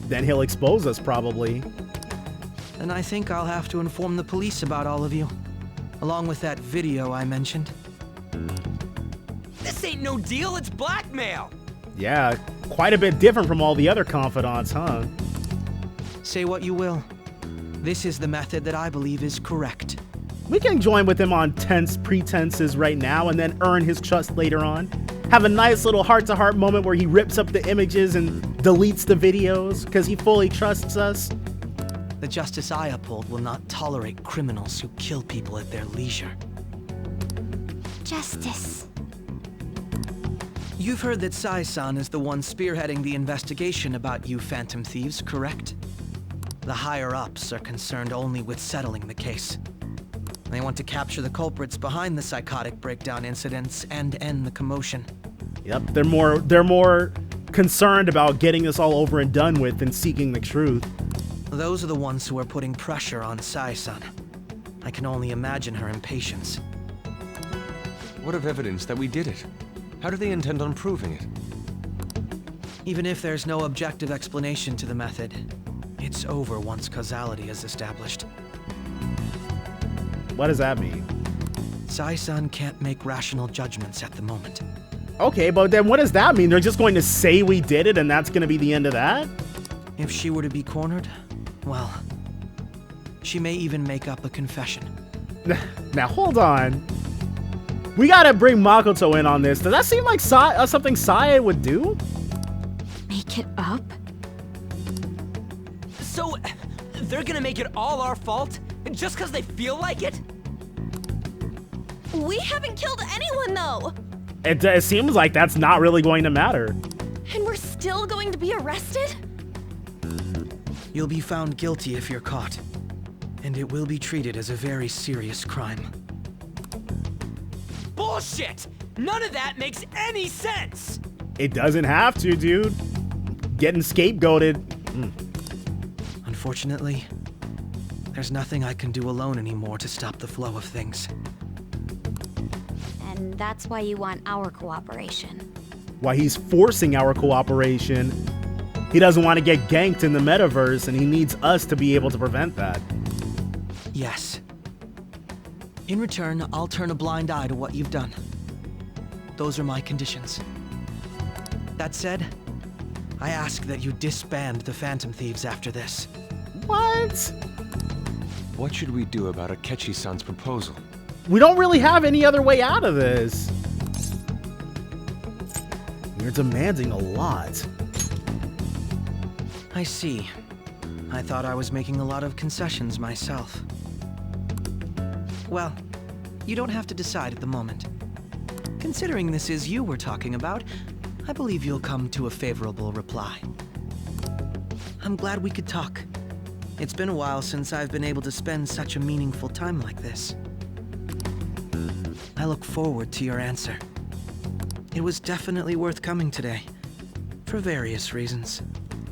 Speaker 1: Then he'll expose us, probably.
Speaker 10: And I think I'll have to inform the police about all of you. Along with that video I mentioned.
Speaker 9: This ain't no deal, it's blackmail!
Speaker 1: Yeah, quite a bit different from all the other confidants, huh?
Speaker 10: Say what you will. This is the method that I believe is correct.
Speaker 1: We can join with him on tense pretenses right now and then earn his trust later on. Have a nice little heart-to-heart moment where he rips up the images and deletes the videos because he fully trusts us.
Speaker 10: The justice I uphold will not tolerate criminals who kill people at their leisure.
Speaker 2: Justice.
Speaker 10: You've heard that Sai-san is the one spearheading the investigation about you Phantom Thieves, correct? The higher-ups are concerned only with settling the case. They want to capture the culprits behind the psychotic breakdown incidents and end the commotion.
Speaker 1: Yep, they're more concerned about getting this all over and done with than seeking the truth.
Speaker 10: Those are the ones who are putting pressure on Sai-san. I can only imagine her impatience.
Speaker 3: What of evidence that we did it? How do they intend on proving it?
Speaker 10: Even if there's no objective explanation to the method, it's over once causality is established.
Speaker 1: What does that mean?
Speaker 10: Sai-san can't make rational judgments at the moment.
Speaker 1: Okay, but then what does that mean? They're just going to say we did it and that's going to be the end of that?
Speaker 10: If she were to be cornered, well, she may even make up a confession.
Speaker 1: Now, hold on. We gotta bring Makoto in on this. Does that seem like something Sae would do?
Speaker 2: Make it up?
Speaker 9: So, they're gonna make it all our fault? Just because they feel like it?
Speaker 4: We haven't killed anyone, though!
Speaker 1: It seems like that's not really going to matter.
Speaker 4: And we're still going to be arrested?
Speaker 10: You'll be found guilty if you're caught. And it will be treated as a very serious crime.
Speaker 9: Bullshit! None of that makes any sense!
Speaker 1: It doesn't have to, dude. Getting scapegoated.
Speaker 10: Unfortunately, there's nothing I can do alone anymore to stop the flow of things.
Speaker 2: And that's why you want our cooperation.
Speaker 1: Why he's forcing our cooperation. He doesn't want to get ganked in the metaverse, and he needs us to be able to prevent that.
Speaker 10: Yes. In return, I'll turn a blind eye to what you've done. Those are my conditions. That said, I ask that you disband the Phantom Thieves after this.
Speaker 1: What?
Speaker 3: What should we do about Akechi-san's proposal?
Speaker 1: We don't really have any other way out of this. You're demanding a lot.
Speaker 10: I see. I thought I was making a lot of concessions myself. Well, you don't have to decide at the moment. Considering this is you we're talking about, I believe you'll come to a favorable reply. I'm glad we could talk. It's been a while since I've been able to spend such a meaningful time like this. I look forward to your answer. It was definitely worth coming today, for various reasons.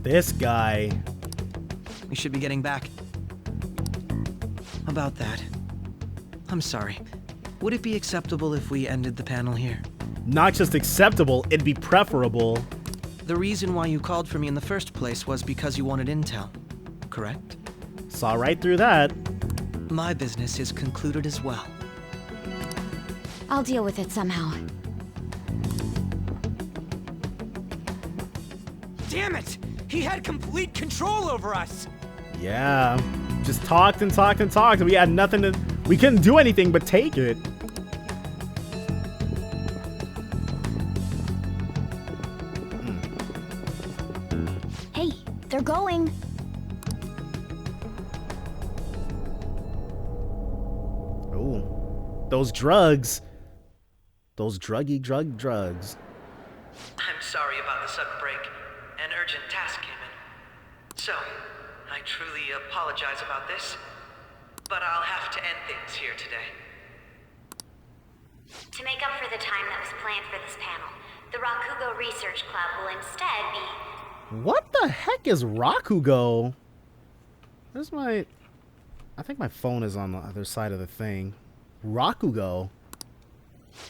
Speaker 1: This guy.
Speaker 10: We should be getting back. About that, I'm sorry. Would it be acceptable if we ended the panel here?
Speaker 1: Not just acceptable, it'd be preferable.
Speaker 10: The reason why you called for me in the first place was because you wanted intel, correct?
Speaker 1: Saw right through that.
Speaker 10: My business is concluded as well.
Speaker 2: I'll deal with it somehow.
Speaker 9: Damn it! He had complete control over us!
Speaker 1: Yeah. Just talked and talked and talked, and we had nothing to... We couldn't do anything but take it.
Speaker 2: Hey, they're going.
Speaker 1: Oh, those drugs. Those drugs.
Speaker 7: I'm sorry about the sudden break. An urgent task came in. So, I truly apologize about this, but I'll have to end things here today.
Speaker 2: To make up for the time that was planned for this panel, the Rakugo Research Club will instead be...
Speaker 1: What the heck is Rakugo? Where's my... I think my phone is on the other side of the thing. Rakugo.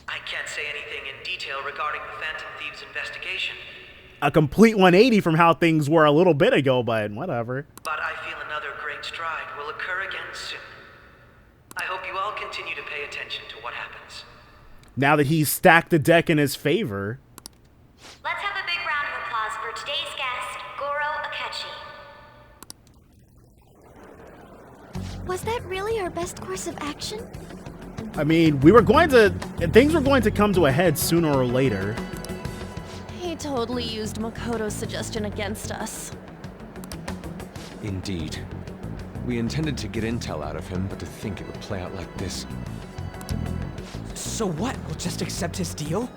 Speaker 7: I can't say anything in detail regarding the Phantom Thieves investigation.
Speaker 1: A complete 180 from how things were a little bit ago, but whatever.
Speaker 7: But I feel another great stride will occur again soon. I hope you all continue to pay attention to what happens.
Speaker 1: Now that he's stacked the deck in his favor.
Speaker 2: Let's have a big round of applause for today's guest, Goro Akechi. Was that really our best course of action?
Speaker 1: I mean, we were going to... Things were going to come to a head sooner or later.
Speaker 4: He totally used Makoto's suggestion against us.
Speaker 3: Indeed. We intended to get intel out of him, but to think it would play out like this.
Speaker 9: So what? We'll just accept his deal?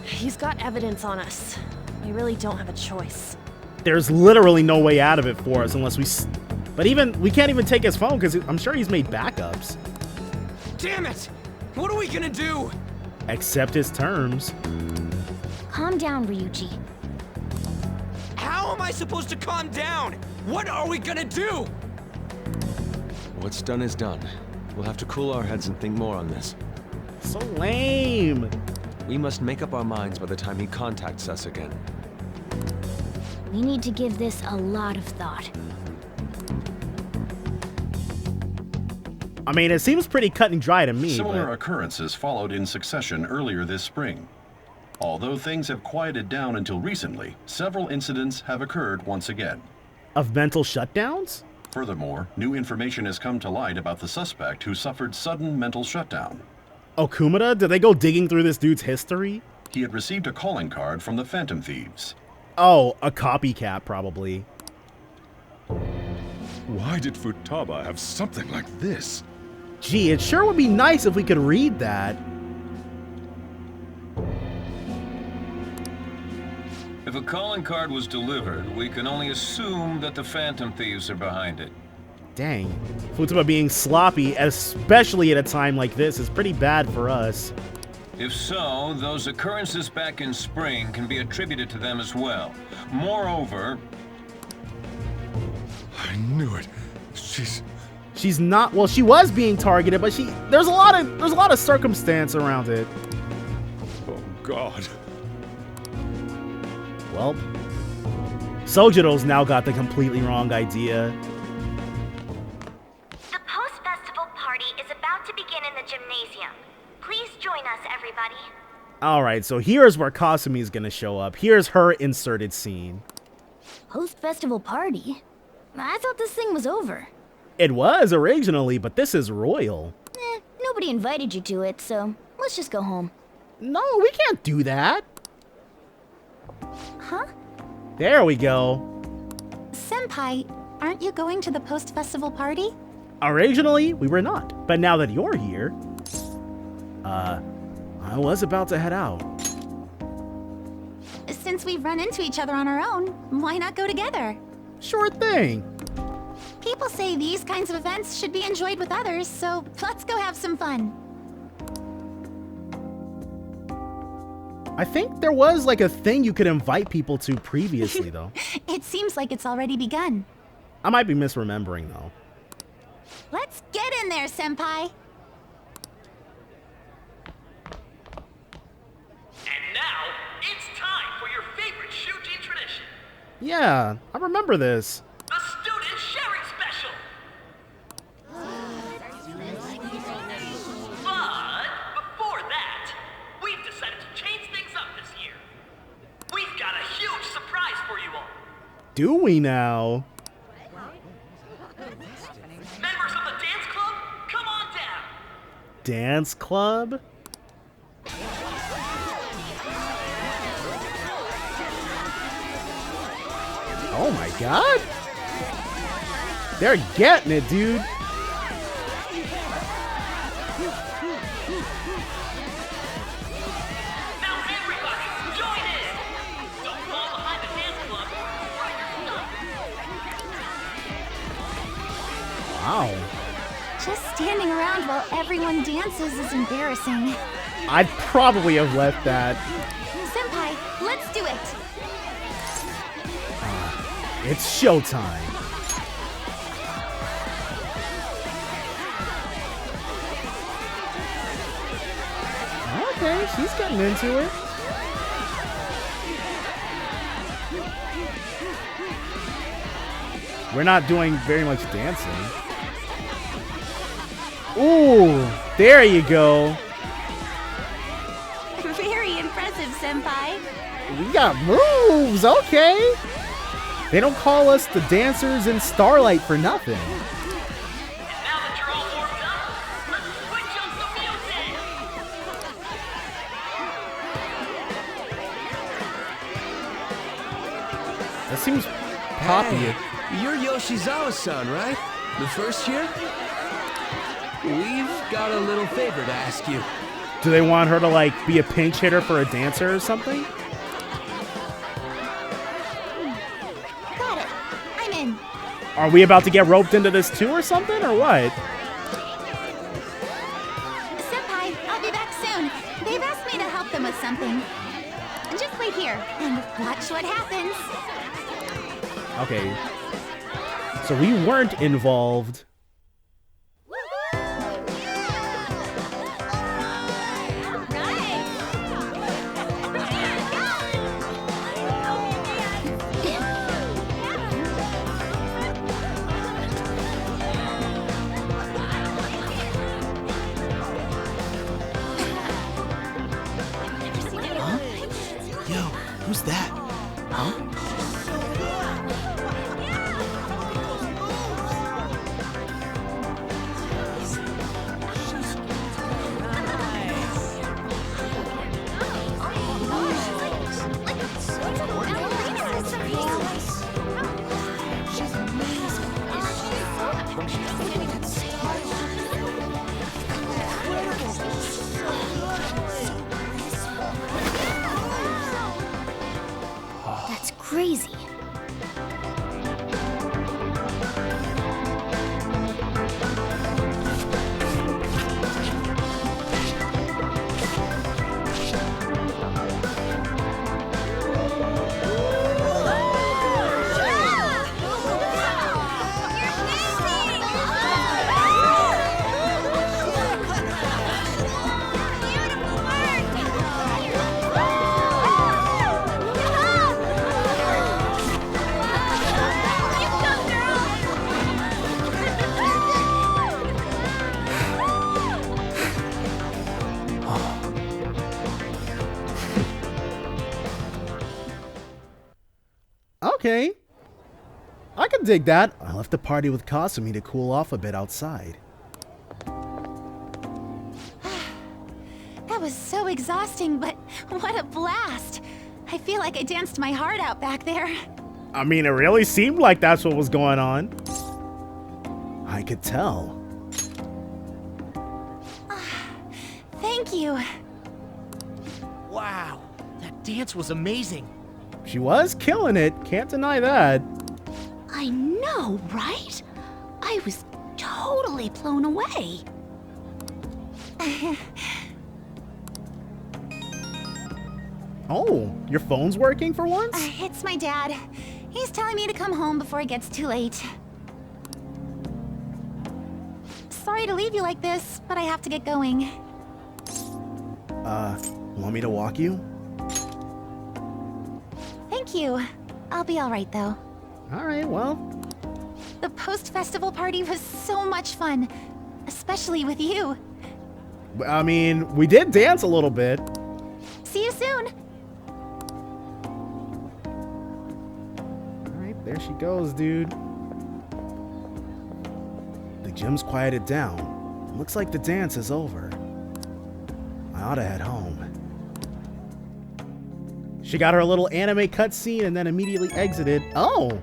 Speaker 4: He's got evidence on us. We really don't have a choice.
Speaker 1: There's literally no way out of it for us unless we... But even... We can't even take his phone because I'm sure he's made backups.
Speaker 9: Damn it! What are we gonna do?
Speaker 1: Accept his terms.
Speaker 2: Calm down, Ryuji.
Speaker 9: How am I supposed to calm down? What are we gonna do?
Speaker 3: What's done is done. We'll have to cool our heads and think more on this.
Speaker 1: So lame.
Speaker 3: We must make up our minds by the time he contacts us again.
Speaker 2: We need to give this a lot of thought.
Speaker 1: I mean, it seems pretty cut and dry to me.
Speaker 8: Similar occurrences followed in succession earlier this spring. Although things have quieted down until recently, several incidents have occurred once again.
Speaker 1: Of mental shutdowns?
Speaker 8: Furthermore, new information has come to light about the suspect who suffered sudden mental shutdown.
Speaker 1: Okumura? Did they go digging through this dude's history?
Speaker 8: He had received a calling card from the Phantom Thieves.
Speaker 1: Oh, a copycat, probably.
Speaker 8: Why did Futaba have something like this?
Speaker 1: Gee, it sure would be nice if we could read that.
Speaker 11: If a calling card was delivered, we can only assume that the Phantom Thieves are behind it.
Speaker 1: Dang. Futaba being sloppy, especially at a time like this, is pretty bad for us.
Speaker 11: If so, those occurrences back in spring can be attributed to them as well. Moreover...
Speaker 8: I knew it.
Speaker 1: She's not... Well, she was being targeted, but there's a lot of circumstance around it.
Speaker 8: Oh, God.
Speaker 1: Well, Sojiro's now got the completely wrong idea.
Speaker 2: The post-festival party is about to begin in the gymnasium. Please join us, everybody.
Speaker 1: Alright, so here's where Kasumi's gonna show up. Here's her inserted scene.
Speaker 2: Post-festival party? I thought this thing was over.
Speaker 1: It was originally, but this is royal.
Speaker 2: Nobody invited you to it, so let's just go home.
Speaker 1: No, we can't do that.
Speaker 2: Huh?
Speaker 1: There we go.
Speaker 12: Senpai, aren't you going to the post-festival party?
Speaker 1: Originally, we were not. But now that you're here, I was about to head out.
Speaker 12: Since we've run into each other on our own, why not go together?
Speaker 1: Sure thing.
Speaker 12: People say these kinds of events should be enjoyed with others, so let's go have some fun.
Speaker 1: I think there was like a thing you could invite people to previously, though.
Speaker 12: It seems like it's already begun.
Speaker 1: I might be misremembering, though.
Speaker 12: Let's get in there, Senpai!
Speaker 7: And now, it's time for your favorite Shujin tradition.
Speaker 1: Yeah, I remember this.
Speaker 7: The Student Sharing Special! But before that, we've decided to change things up this year. We've got a huge surprise for you all.
Speaker 1: Do we now?
Speaker 7: Members of the dance club, come on down.
Speaker 1: Dance club? Oh my god! They're getting it, dude!
Speaker 7: Now everybody, join in! Don't fall behind the dance club or you're stuck.
Speaker 1: Wow.
Speaker 12: Just standing around while everyone dances is embarrassing.
Speaker 1: I'd probably have left that.
Speaker 12: Senpai, let's do it!
Speaker 1: It's showtime. Okay, she's getting into it. We're not doing very much dancing. Ooh, there you go.
Speaker 12: Very impressive, Senpai.
Speaker 1: We got moves, okay. They don't call us the dancers in Starlight for nothing.
Speaker 7: And now that you're all warmed up, let's switch up the music!
Speaker 1: That seems poppy.
Speaker 13: Hey, you're Yoshizawa-san, right? The first year? We've got a little favor to ask you.
Speaker 1: Do they want her to, like, be a pinch hitter for a dancer or something?
Speaker 12: Got it. I'm in.
Speaker 1: Are we about to get roped into this too or something, or what?
Speaker 12: Senpai, I'll be back soon. They've asked me to help them with something. Just wait here and watch what happens.
Speaker 1: Okay. So we weren't involved.
Speaker 10: Who's that? Huh?
Speaker 1: Okay. I can dig that. I left the party with Kasumi to cool off a bit outside.
Speaker 12: That was so exhausting, but what a blast. I feel like I danced my heart out back there.
Speaker 1: I mean, it really seemed like that's what was going on. I could tell.
Speaker 12: Thank you.
Speaker 9: Wow, that dance was amazing.
Speaker 1: She was killing it. Can't deny that.
Speaker 12: I know, right? I was totally blown away.
Speaker 1: Oh, your phone's working for once?
Speaker 12: It's my dad. He's telling me to come home before it gets too late. Sorry to leave you like this, but I have to get going.
Speaker 1: Want me to walk you?
Speaker 12: Thank you. I'll be alright though.
Speaker 1: Alright, well.
Speaker 12: The post-festival party was so much fun. Especially with you.
Speaker 1: I mean, we did dance a little bit.
Speaker 12: See you soon.
Speaker 1: Alright, there she goes, dude. The gym's quieted down. Looks like the dance is over. I ought to head home. She got her little anime cutscene and then immediately exited. Oh!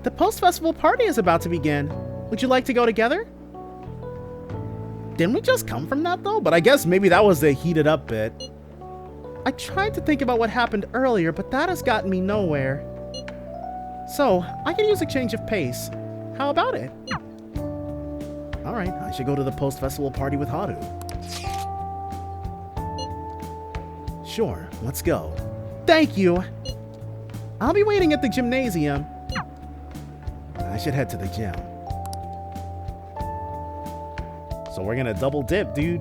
Speaker 1: The post-festival party is about to begin. Would you like to go together? Didn't we just come from that though? But I guess maybe that was the heated up bit. I tried to think about what happened earlier, but that has gotten me nowhere. So, I could use a change of pace. How about it? Alright, I should go to the post-festival party with Haru. Sure, let's go. Thank you! I'll be waiting at the gymnasium. I should head to the gym. So we're gonna double dip, dude.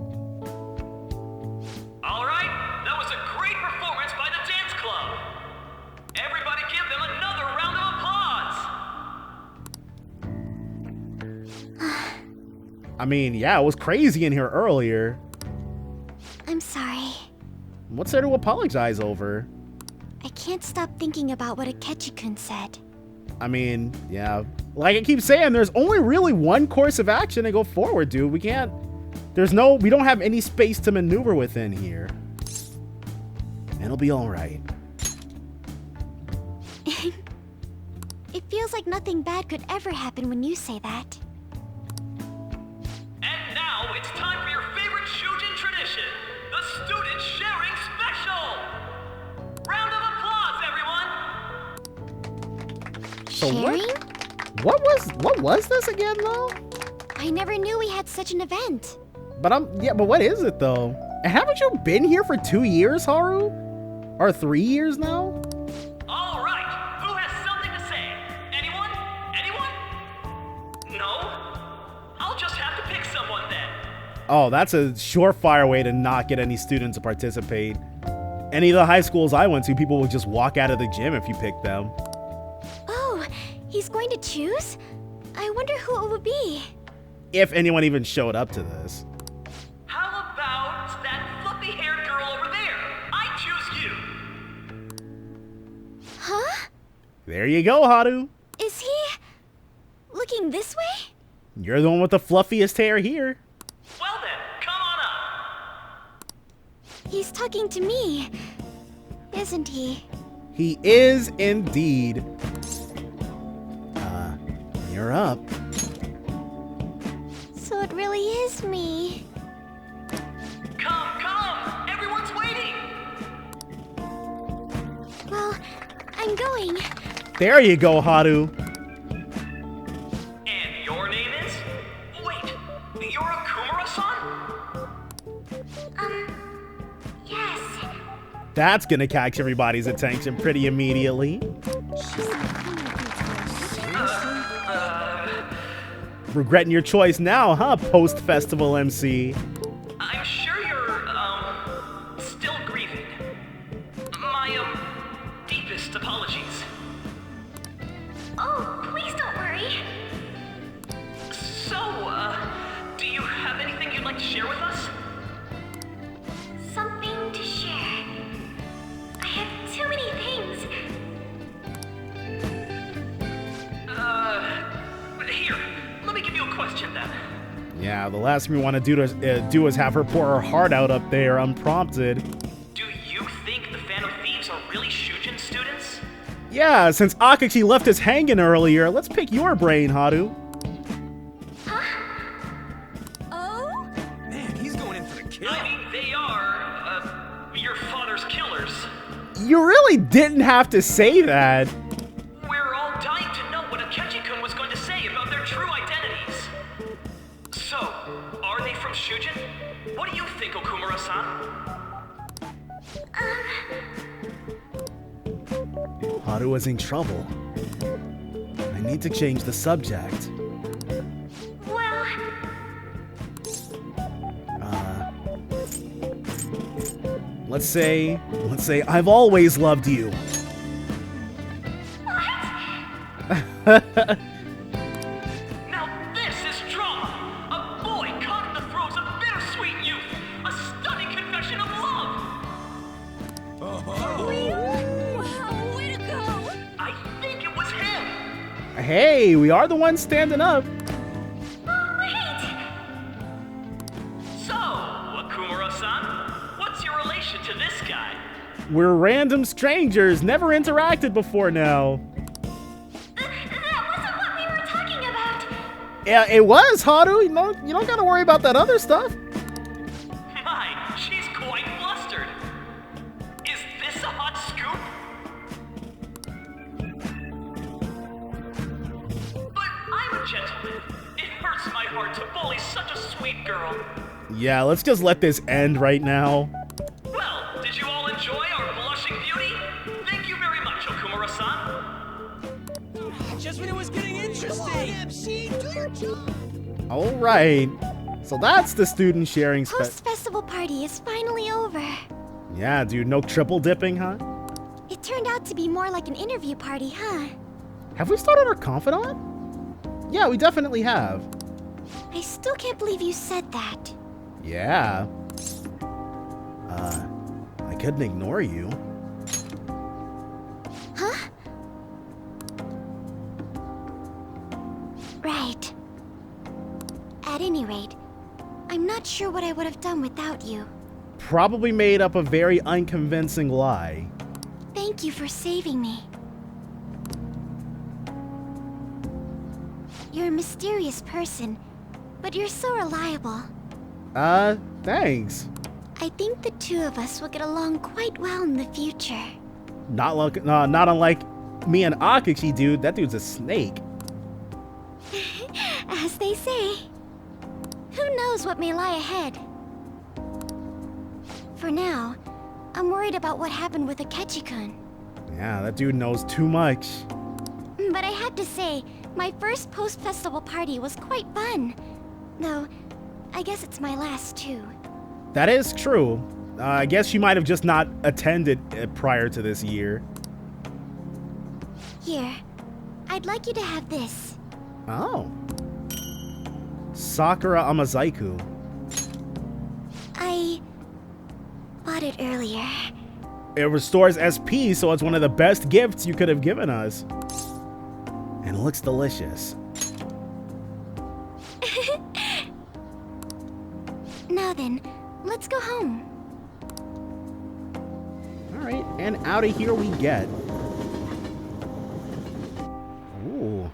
Speaker 7: Alright, that was a great performance by the dance club. Everybody give them another round of applause.
Speaker 1: I mean, yeah, it was crazy in here earlier.
Speaker 2: I'm sorry.
Speaker 1: What's there to apologize over?
Speaker 2: I can't stop thinking about what Akechi-kun said.
Speaker 1: I mean, yeah. Like I keep saying, there's only really one course of action to go forward, dude. We can't... we don't have any space to maneuver within here. It'll be alright.
Speaker 2: It feels like nothing bad could ever happen when you say that.
Speaker 7: And now it's time for your favorite Shujin tradition, the Student Sharing Special! Round of applause, everyone!
Speaker 1: So
Speaker 2: Sharing?
Speaker 1: what was this again, though?
Speaker 2: I never knew we had such an event.
Speaker 1: But but what is it, though? And haven't you been here for 2 years, Haru? Or 3 years now?
Speaker 7: All right, who has something to say? Anyone? Anyone? No? I'll just have to pick someone then.
Speaker 1: Oh, that's a surefire way to not get any students to participate. Any of the high schools I went to, people would just walk out of the gym if you picked them.
Speaker 2: Oh, he's going to choose? I wonder who it would be.
Speaker 1: If anyone even showed up to this.
Speaker 7: How about that fluffy-haired girl over there? I choose you.
Speaker 2: Huh?
Speaker 1: There you go, Haru.
Speaker 2: Is he looking this way?
Speaker 1: You're the one with the fluffiest hair here.
Speaker 7: Well then, come on up.
Speaker 2: He's talking to me, isn't he?
Speaker 1: He is indeed. You're up.
Speaker 2: So it really is me.
Speaker 7: Come! Everyone's waiting!
Speaker 2: Well, I'm going.
Speaker 1: There you go, Haru.
Speaker 7: And your name is? Wait, you're a Kumura-san?
Speaker 2: Yes.
Speaker 1: That's gonna catch everybody's attention pretty immediately. Regretting your choice now, huh, post-festival MC?
Speaker 7: I'm sure you're, still grieving. My, deepest apologies.
Speaker 2: Oh, please don't worry.
Speaker 7: So, do you have anything you'd like to share with us?
Speaker 2: Something to share. I have too many things.
Speaker 1: Yeah, the last thing we want to do is have her pour her heart out up there unprompted.
Speaker 7: Do you think the Phantom Thieves are really Shujin students?
Speaker 1: Yeah, since Akachi left us hanging earlier, let's pick your brain, Haru.
Speaker 2: Oh?
Speaker 9: Man, he's going in for the kill.
Speaker 7: I mean, they are, your father's killers.
Speaker 1: You really didn't have to say that.
Speaker 7: We're all dying to know what Akechi-kun was going to say about their true identities. So, are they from Shujin? What do you think, Okumura-san?
Speaker 1: Haru is in trouble. I need to change the subject.
Speaker 2: Well...
Speaker 1: Let's say I've always loved you.
Speaker 7: Now this is drama! A boy caught in the throes of bittersweet youth! A stunning confession of love!
Speaker 2: Wow, way to go!
Speaker 7: I think it was him!
Speaker 1: Hey, we are the ones standing up.
Speaker 7: So, Okumura-san, what's your relation to this guy?
Speaker 1: We're random strangers, never interacted before now.
Speaker 2: That wasn't what we were talking about!
Speaker 1: Yeah, it was, Haru. You don't gotta worry about that other stuff.
Speaker 7: My, she's quite flustered. Is this a hot scoop? But I'm a gentleman. It hurts my heart to bully such a sweet girl.
Speaker 1: Yeah, let's just let this end right now.
Speaker 7: Well, did you all enjoy our blushing beauty? Thank you very much, Okumura-san.
Speaker 9: Just when it was getting interesting. MC, do your job.
Speaker 1: All right. So that's the student sharing
Speaker 2: Post-festival party is finally over.
Speaker 1: Yeah, dude, no triple dipping, huh?
Speaker 2: It turned out to be more like an interview party, huh?
Speaker 1: Have we started our confidant? Yeah, we definitely have.
Speaker 2: I still can't believe you said that.
Speaker 1: Yeah. I couldn't ignore you.
Speaker 2: Huh? Right. At any rate, I'm not sure what I would have done without you.
Speaker 1: Probably made up a very unconvincing lie.
Speaker 2: Thank you for saving me. You're a mysterious person, but you're so reliable.
Speaker 1: Thanks.
Speaker 2: I think the two of us will get along quite well in the future.
Speaker 1: Not unlike me and Akachi, dude. That dude's a snake.
Speaker 2: As they say. Who knows what may lie ahead? For now, I'm worried about what happened with Akechi-kun.
Speaker 1: Yeah, that dude knows too much.
Speaker 2: But I have to say, my first post-festival party was quite fun. Though, I guess it's my last too.
Speaker 1: That is true. I guess she might have just not attended prior to this year.
Speaker 2: Here, I'd like you to have this.
Speaker 1: Oh. Sakura Amazaiku.
Speaker 2: I bought it earlier.
Speaker 1: It restores SP, so it's one of the best gifts you could have given us. And it looks delicious.
Speaker 2: Now then, let's go home.
Speaker 1: Alright, and out of here we get. Ooh.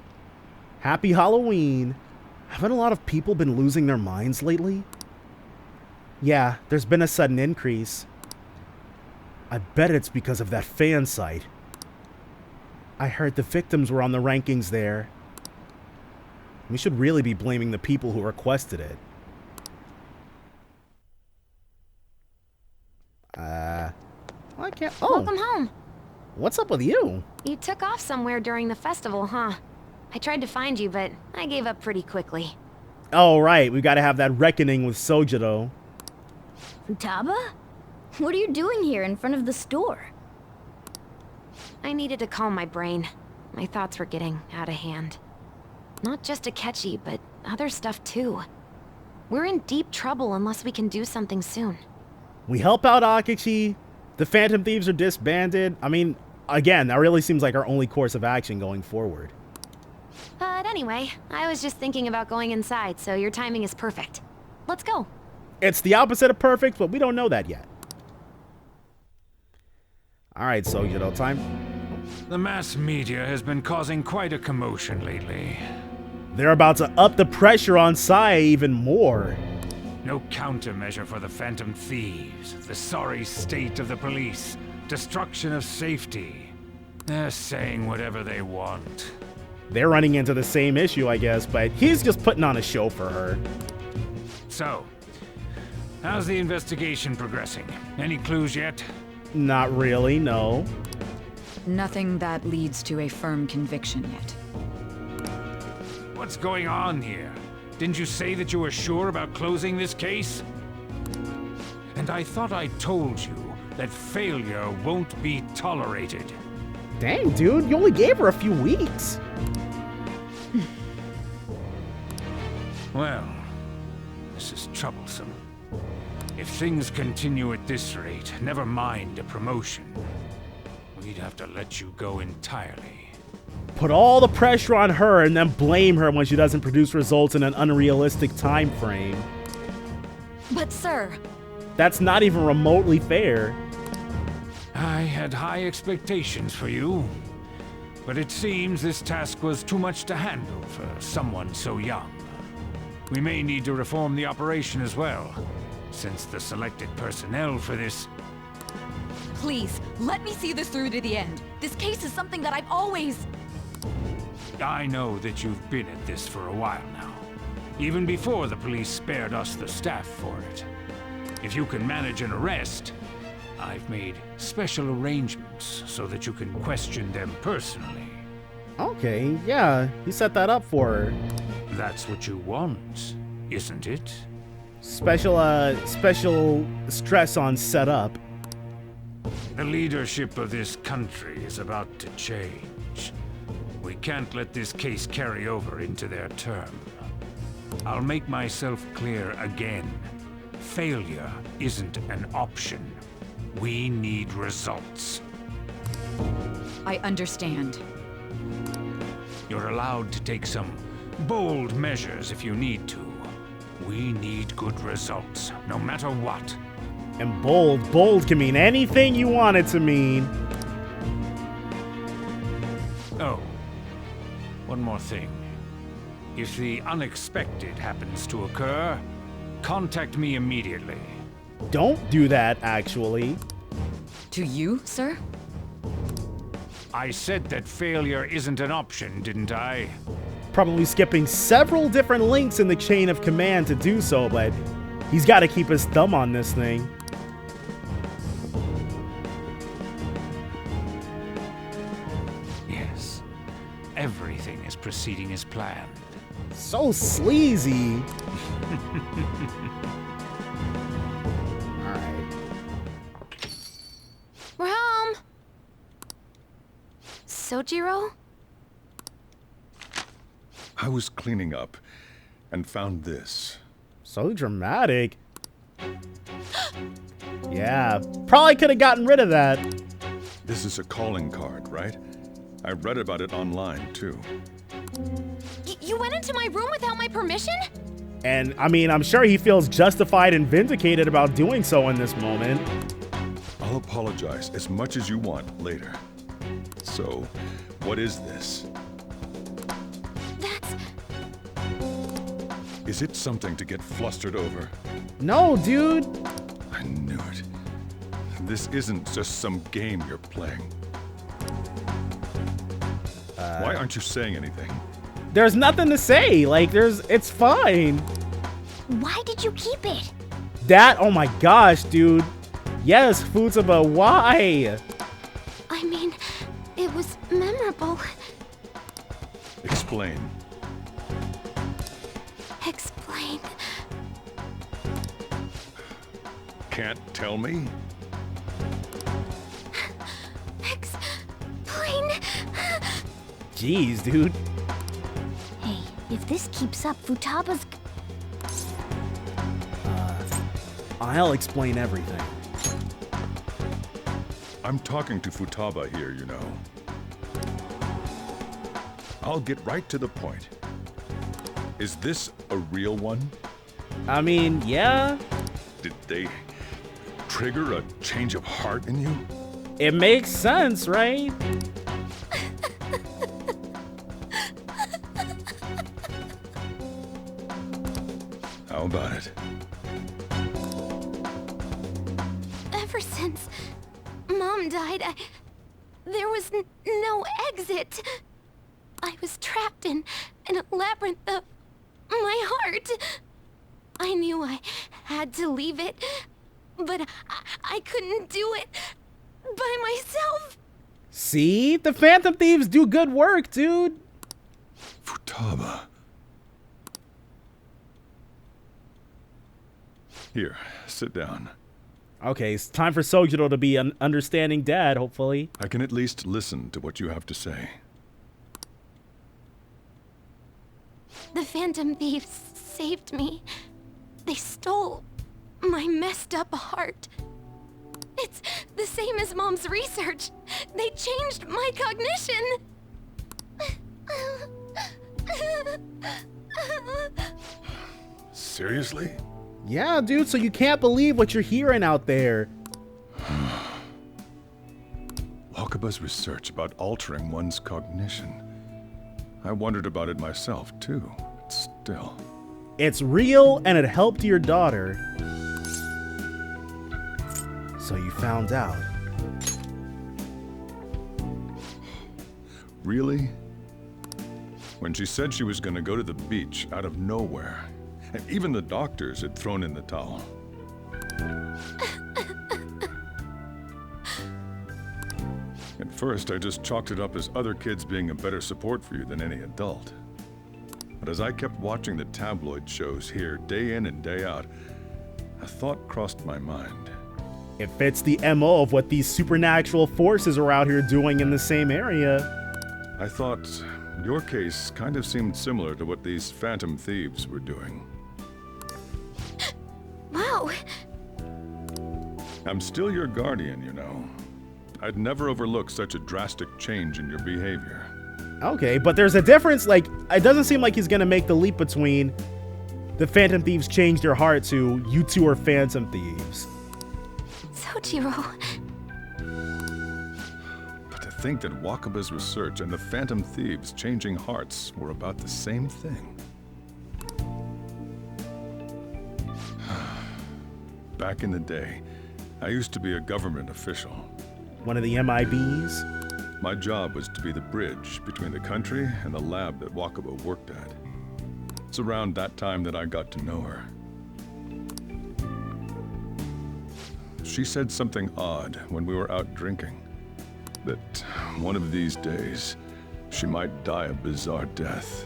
Speaker 1: Happy Halloween. Haven't a lot of people been losing their minds lately? Yeah, there's been a sudden increase. I bet it's because of that fan site. I heard the victims were on the rankings there. We should really be blaming the people who requested it. I can't. Oh.
Speaker 4: Welcome home.
Speaker 1: What's up with you?
Speaker 4: You took off somewhere during the festival, huh? I tried to find you, but I gave up pretty quickly.
Speaker 1: Oh, right. We gotta have that reckoning with Sojiro.
Speaker 2: Taba? What are you doing here in front of the store?
Speaker 4: I needed to calm my brain. My thoughts were getting out of hand. Not just Akechi, but other stuff too. We're in deep trouble unless we can do something soon.
Speaker 1: We help out Akachi. The Phantom Thieves are disbanded. I mean, again, that really seems like our only course of action going forward.
Speaker 4: But anyway, I was just thinking about going inside, so your timing is perfect. Let's go.
Speaker 1: It's the opposite of perfect, but we don't know that yet. Alright, so you know time.
Speaker 14: The mass media has been causing quite a commotion lately.
Speaker 1: They're about to up the pressure on Sai even more.
Speaker 14: No countermeasure for the Phantom Thieves, the sorry state of the police, destruction of safety. They're saying whatever they want.
Speaker 1: They're running into the same issue, I guess, but he's just putting on a show for her.
Speaker 14: So, how's the investigation progressing? Any clues yet?
Speaker 1: Not really, no.
Speaker 15: Nothing that leads to a firm conviction yet.
Speaker 14: What's going on here? Didn't you say that you were sure about closing this case? And I thought I told you that failure won't be tolerated.
Speaker 1: Dang, dude, you only gave her a few weeks.
Speaker 14: Well, this is troublesome. If things continue at this rate, never mind a promotion. We'd have to let you go entirely.
Speaker 1: Put all the pressure on her and then blame her when she doesn't produce results in an unrealistic time frame.
Speaker 15: But sir...
Speaker 1: That's not even remotely fair.
Speaker 14: I had high expectations for you, but it seems this task was too much to handle for someone so young. We may need to reform the operation as well, since the selected personnel for this...
Speaker 15: Please, let me see this through to the end. This case is something that I've always...
Speaker 14: I know that you've been at this for a while now, even before the police spared us the staff for it. If you can manage an arrest, I've made special arrangements so that you can question them personally.
Speaker 1: Okay, yeah, he set that up for her.
Speaker 14: That's what you want, isn't it?
Speaker 1: Special stress on setup.
Speaker 14: The leadership of this country is about to change. We can't let this case carry over into their term. I'll make myself clear again. Failure isn't an option. We need results.
Speaker 15: I understand.
Speaker 14: You're allowed to take some bold measures if you need to. We need good results, no matter what.
Speaker 1: And bold can mean anything you want it to mean.
Speaker 14: Oh, one more thing. If the unexpected happens to occur, contact me immediately.
Speaker 1: Don't do that, actually.
Speaker 15: To you, sir?
Speaker 14: I said that failure isn't an option, didn't I?
Speaker 1: Probably skipping several different links in the chain of command to do so, but he's got to keep his thumb on this thing.
Speaker 14: Yes. Everything is proceeding as planned.
Speaker 1: So sleazy.
Speaker 4: We're home! Sojiro?
Speaker 16: I was cleaning up and found this.
Speaker 1: So dramatic. Yeah, probably could have gotten rid of that.
Speaker 16: This is a calling card, right? I read about it online, too.
Speaker 4: You went into my room without my permission?
Speaker 1: And, I mean, I'm sure he feels justified and vindicated about doing so in this moment.
Speaker 16: I'll apologize as much as you want later. So, what is this?
Speaker 4: That's...
Speaker 16: Is it something to get flustered over?
Speaker 1: No, dude.
Speaker 16: I knew it. This isn't just some game you're playing. Why aren't you saying anything?
Speaker 1: There's nothing to say. Like, it's fine.
Speaker 2: Why did you keep it?
Speaker 1: That, oh my gosh, dude. Yes, Futaba, why?
Speaker 2: I mean, it was memorable.
Speaker 16: Explain.
Speaker 2: Explain.
Speaker 16: Can't tell me?
Speaker 2: Explain.
Speaker 1: Jeez, dude.
Speaker 2: Hey, if this keeps up, Futaba's...
Speaker 1: I'll explain everything.
Speaker 16: I'm talking to Futaba here, you know. I'll get right to the point. Is this a real one?
Speaker 1: I mean, yeah.
Speaker 16: Did they trigger a change of heart in you?
Speaker 1: It makes sense, right?
Speaker 16: How about it?
Speaker 12: Ever since Mom died, there was no exit. I was trapped in a labyrinth of my heart. I knew I had to leave it, but I couldn't do it by myself.
Speaker 1: See? The Phantom Thieves do good work, dude.
Speaker 16: Futaba. Here, sit down.
Speaker 1: Okay, it's time for Sojiro to be an understanding dad, hopefully.
Speaker 16: I can at least listen to what you have to say.
Speaker 12: The Phantom Thieves saved me. They stole my messed up heart. It's the same as Mom's research. They changed my cognition.
Speaker 16: Seriously?
Speaker 1: Yeah, dude, so you can't believe what you're hearing out there.
Speaker 16: Wakaba's research about altering one's cognition. I wondered about it myself, too, but still.
Speaker 1: It's real, and it helped your daughter. So you found out.
Speaker 16: Really? When she said she was going to go to the beach out of nowhere, and even the doctors had thrown in the towel. At first, I just chalked it up as other kids being a better support for you than any adult. But as I kept watching the tabloid shows here day in and day out, a thought crossed my mind.
Speaker 1: It fits the MO of what these supernatural forces are out here doing in the same area.
Speaker 16: I thought your case kind of seemed similar to what these Phantom Thieves were doing.
Speaker 12: Wow.
Speaker 16: I'm still your guardian, you know. I'd never overlook such a drastic change in your behavior.
Speaker 1: Okay, but there's a difference. Like, it doesn't seem like he's gonna make the leap between the Phantom Thieves changed your heart to you two are Phantom Thieves.
Speaker 12: Sojiro.
Speaker 16: But to think that Wakaba's research and the Phantom Thieves changing hearts were about the same thing. Back in the day, I used to be a government official.
Speaker 1: One of the MIBs?
Speaker 16: My job was to be the bridge between the country and the lab that Wakaba worked at. It's around that time that I got to know her. She said something odd when we were out drinking. That one of these days, she might die a bizarre death.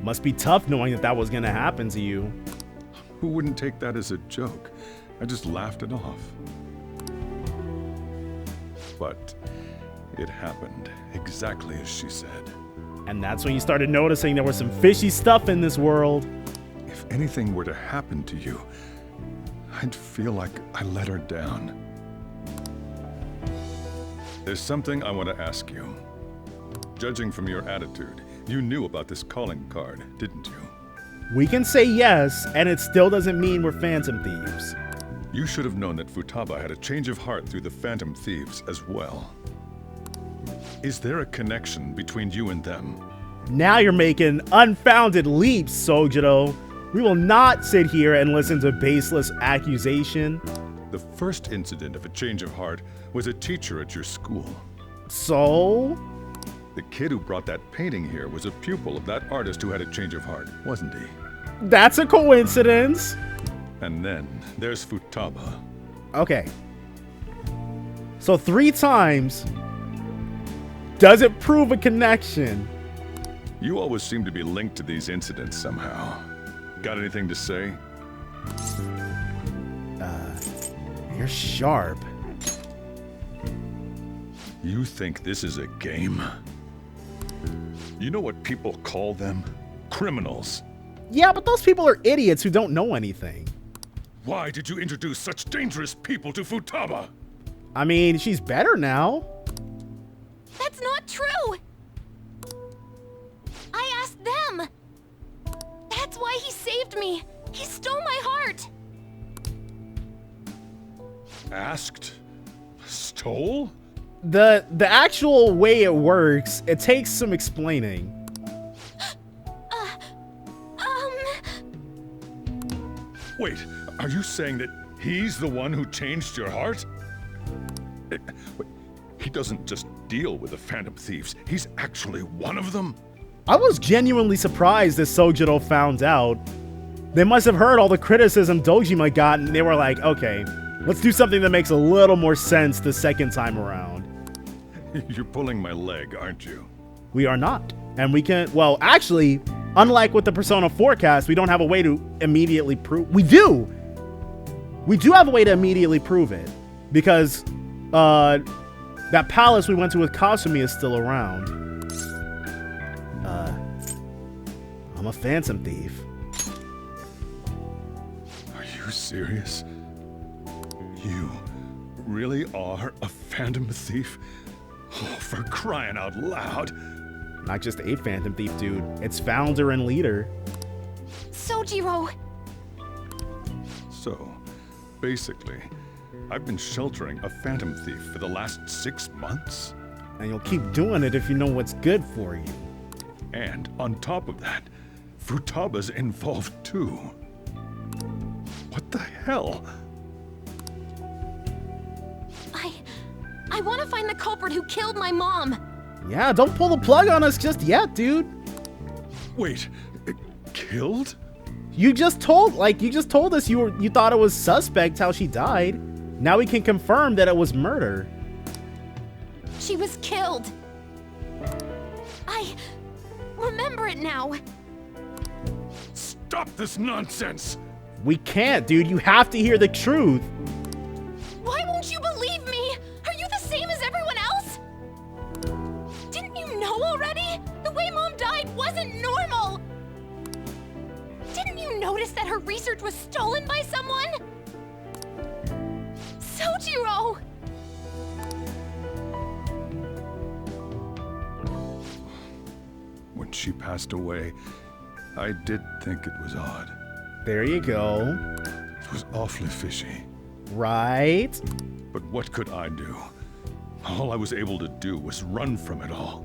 Speaker 1: Must be tough knowing that that was gonna happen to you.
Speaker 16: Who wouldn't take that as a joke? I just laughed it off. But it happened exactly as she said.
Speaker 1: And that's when you started noticing there was some fishy stuff in this world.
Speaker 16: If anything were to happen to you, I'd feel like I let her down. There's something I want to ask you. Judging from your attitude, you knew about this calling card, didn't you?
Speaker 1: We can say yes, and it still doesn't mean we're Phantom Thieves.
Speaker 16: You should have known that Futaba had a change of heart through the Phantom Thieves as well. Is there a connection between you and them?
Speaker 1: Now you're making unfounded leaps, Sojiro. We will not sit here and listen to baseless accusation.
Speaker 16: The first incident of a change of heart was a teacher at your school.
Speaker 1: So?
Speaker 16: The kid who brought that painting here was a pupil of that artist who had a change of heart, wasn't he?
Speaker 1: That's a coincidence.
Speaker 16: And then there's Futaba.
Speaker 1: Okay. So 3 times. Does it prove a connection?
Speaker 16: You always seem to be linked to these incidents somehow. Got anything to say?
Speaker 1: You're sharp.
Speaker 16: You think this is a game? You know what people call them? Criminals.
Speaker 1: Yeah, but those people are idiots who don't know anything.
Speaker 16: Why did you introduce such dangerous people to Futaba?
Speaker 1: I mean, she's better now.
Speaker 12: That's not true! saved me. He stole my heart.
Speaker 16: Asked? Stole?
Speaker 1: The actual way it works, it takes some explaining.
Speaker 16: Wait, are you saying that he's the one who changed your heart? He doesn't just deal with the Phantom Thieves, he's actually one of them?
Speaker 1: I was genuinely surprised that Sojiro found out. They must have heard all the criticism Dojima got, and they were like, okay, let's do something that makes a little more sense the second time around.
Speaker 16: You're pulling my leg, aren't you?
Speaker 1: We are not. And we can, well, actually, unlike with the Persona 4 cast, we don't have a way to immediately prove. We do! We do have a way to immediately prove it. Because that palace we went to with Kasumi is still around. I'm a phantom thief.
Speaker 16: Are you serious? You really are a phantom thief? Oh, for crying out loud.
Speaker 1: Not just a phantom thief, dude. It's founder and leader.
Speaker 12: Sojiro!
Speaker 16: So, basically, I've been sheltering a phantom thief for the last 6 months?
Speaker 1: And you'll keep doing it if you know what's good for you.
Speaker 16: And on top of that, Futaba's involved too. What the hell?
Speaker 12: I want to find the culprit who killed my mom.
Speaker 1: Yeah, don't pull the plug on us just yet, dude.
Speaker 16: Wait, killed?
Speaker 1: You just told us you thought it was suspect how she died. Now we can confirm that it was murder.
Speaker 12: She was killed. I remember it now.
Speaker 16: Stop this nonsense!
Speaker 1: We can't, dude. You have to hear the truth.
Speaker 12: Why won't you believe me? Are you the same as everyone else? Didn't you know already? The way Mom died wasn't normal. Didn't you notice that her research was stolen by someone? Sojiro!
Speaker 16: When she passed away, I did think it was odd.
Speaker 1: There you go.
Speaker 16: It was awfully fishy.
Speaker 1: Right?
Speaker 16: But what could I do? All I was able to do was run from it all.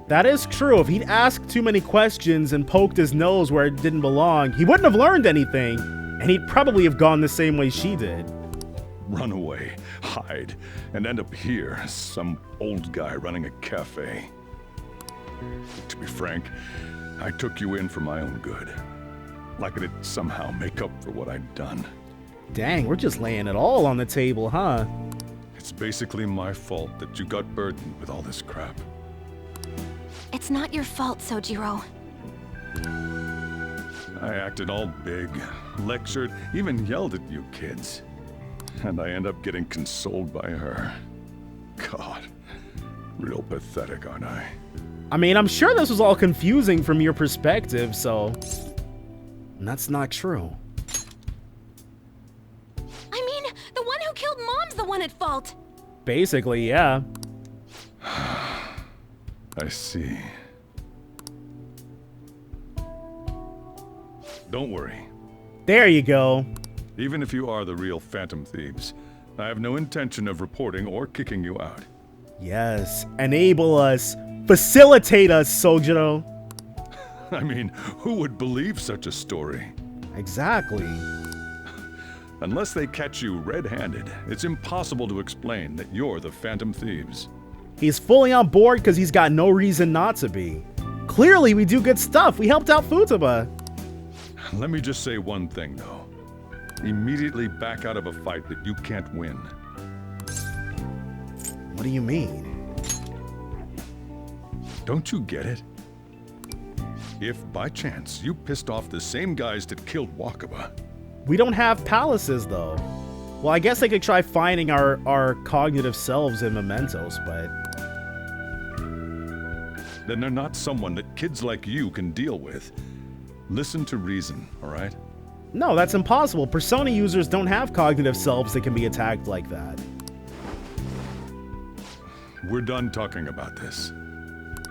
Speaker 1: That is true. If he'd asked too many questions and poked his nose where it didn't belong, he wouldn't have learned anything, and he'd probably have gone the same way she did.
Speaker 16: Run away, hide, and end up here, some old guy running a cafe. To be frank, I took you in for my own good. Like it'd somehow make up for what I'd done.
Speaker 1: Dang, we're just laying it all on the table, huh?
Speaker 16: It's basically my fault that you got burdened with all this crap.
Speaker 12: It's not your fault, Sojiro.
Speaker 16: I acted all big, lectured, even yelled at you kids. And I end up getting consoled by her. God, real pathetic, aren't I?
Speaker 1: I mean, I'm sure this was all confusing from your perspective, so... That's not true.
Speaker 12: I mean, the one who killed Mom's the one at fault.
Speaker 1: Basically, yeah.
Speaker 16: I see. Don't worry.
Speaker 1: There you go.
Speaker 16: Even if you are the real Phantom Thieves, I have no intention of reporting or kicking you out.
Speaker 1: Yes, enable us. Facilitate us, Sojiro.
Speaker 16: I mean, who would believe such a story?
Speaker 1: Exactly.
Speaker 16: Unless they catch you red-handed, it's impossible to explain that you're the Phantom Thieves.
Speaker 1: He's fully on board because he's got no reason not to be. Clearly, we do good stuff. We helped out Futaba.
Speaker 16: Let me just say one thing, though. Immediately back out of a fight that you can't win.
Speaker 1: What do you mean?
Speaker 16: Don't you get it? If, by chance, you pissed off the same guys that killed Wakaba...
Speaker 1: We don't have palaces, though. Well, I guess I could try finding our cognitive selves in mementos, but...
Speaker 16: Then they're not someone that kids like you can deal with. Listen to reason, all right?
Speaker 1: No, that's impossible. Persona users don't have cognitive selves that can be attacked like that.
Speaker 16: We're done talking about this.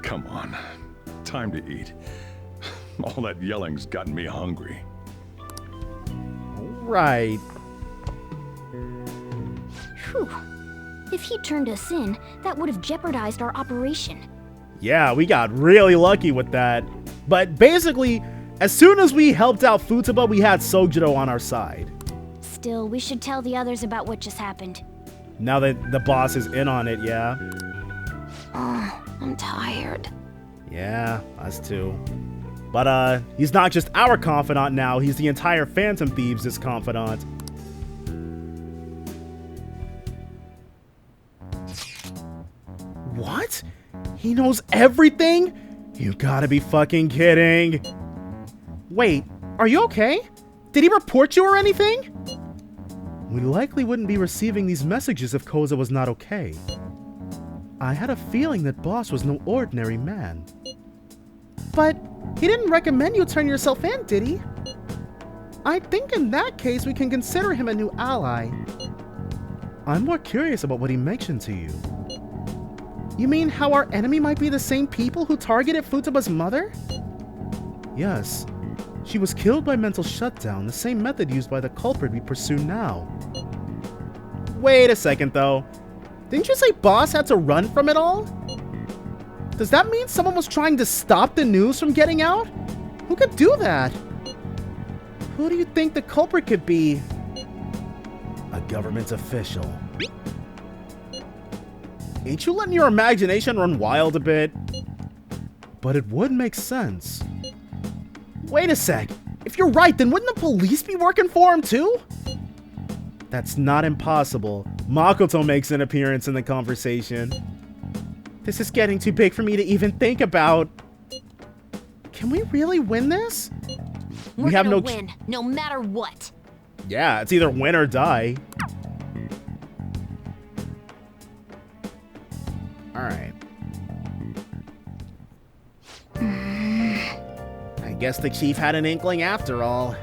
Speaker 16: Come on. Time to eat. All that yelling's gotten me hungry.
Speaker 1: Right.
Speaker 2: Whew. If he turned us in, that would have jeopardized our operation.
Speaker 1: Yeah, we got really lucky with that. But basically, as soon as we helped out Futaba, we had Sojiro on our side.
Speaker 2: Still, we should tell the others about what just happened.
Speaker 1: Now that the boss is in on it, yeah?
Speaker 4: Oh, I'm tired.
Speaker 1: Yeah, us too. But he's not just our confidant now, he's the entire Phantom Thieves' confidant. What? He knows everything? You gotta be fucking kidding. Wait, are you okay? Did he report you or anything? We likely wouldn't be receiving these messages if Koza was not okay. I had a feeling that Boss was no ordinary man. But he didn't recommend you turn yourself in, did he? I think in that case we can consider him a new ally. I'm more curious about what he mentioned to you. You mean how our enemy might be the same people who targeted Futaba's mother? Yes. She was killed by mental shutdown, the same method used by the culprit we pursue now. Wait a second, though. Didn't you say Boss had to run from it all? Does that mean someone was trying to stop the news from getting out? Who could do that? Who do you think the culprit could be? A government official. Ain't you letting your imagination run wild a bit? But it would make sense. Wait a sec. If you're right, then wouldn't the police be working for him too? That's not impossible. Makoto makes an appearance in the conversation. This is getting too big for me to even think about. Can we really win this?
Speaker 15: We're gonna win, no matter what.
Speaker 1: Yeah, it's either win or die. Alright. I guess the chief had an inkling after all.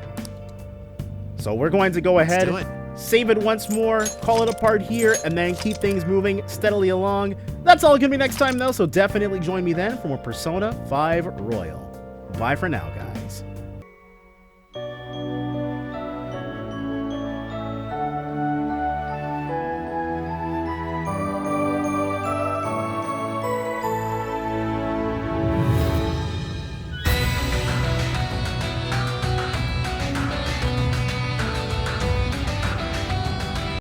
Speaker 1: So we're going to go ahead, save it once more, call it a part here, and then keep things moving steadily along. That's all gonna be next time though, so definitely join me then for more Persona 5 Royal. Bye for now, guys.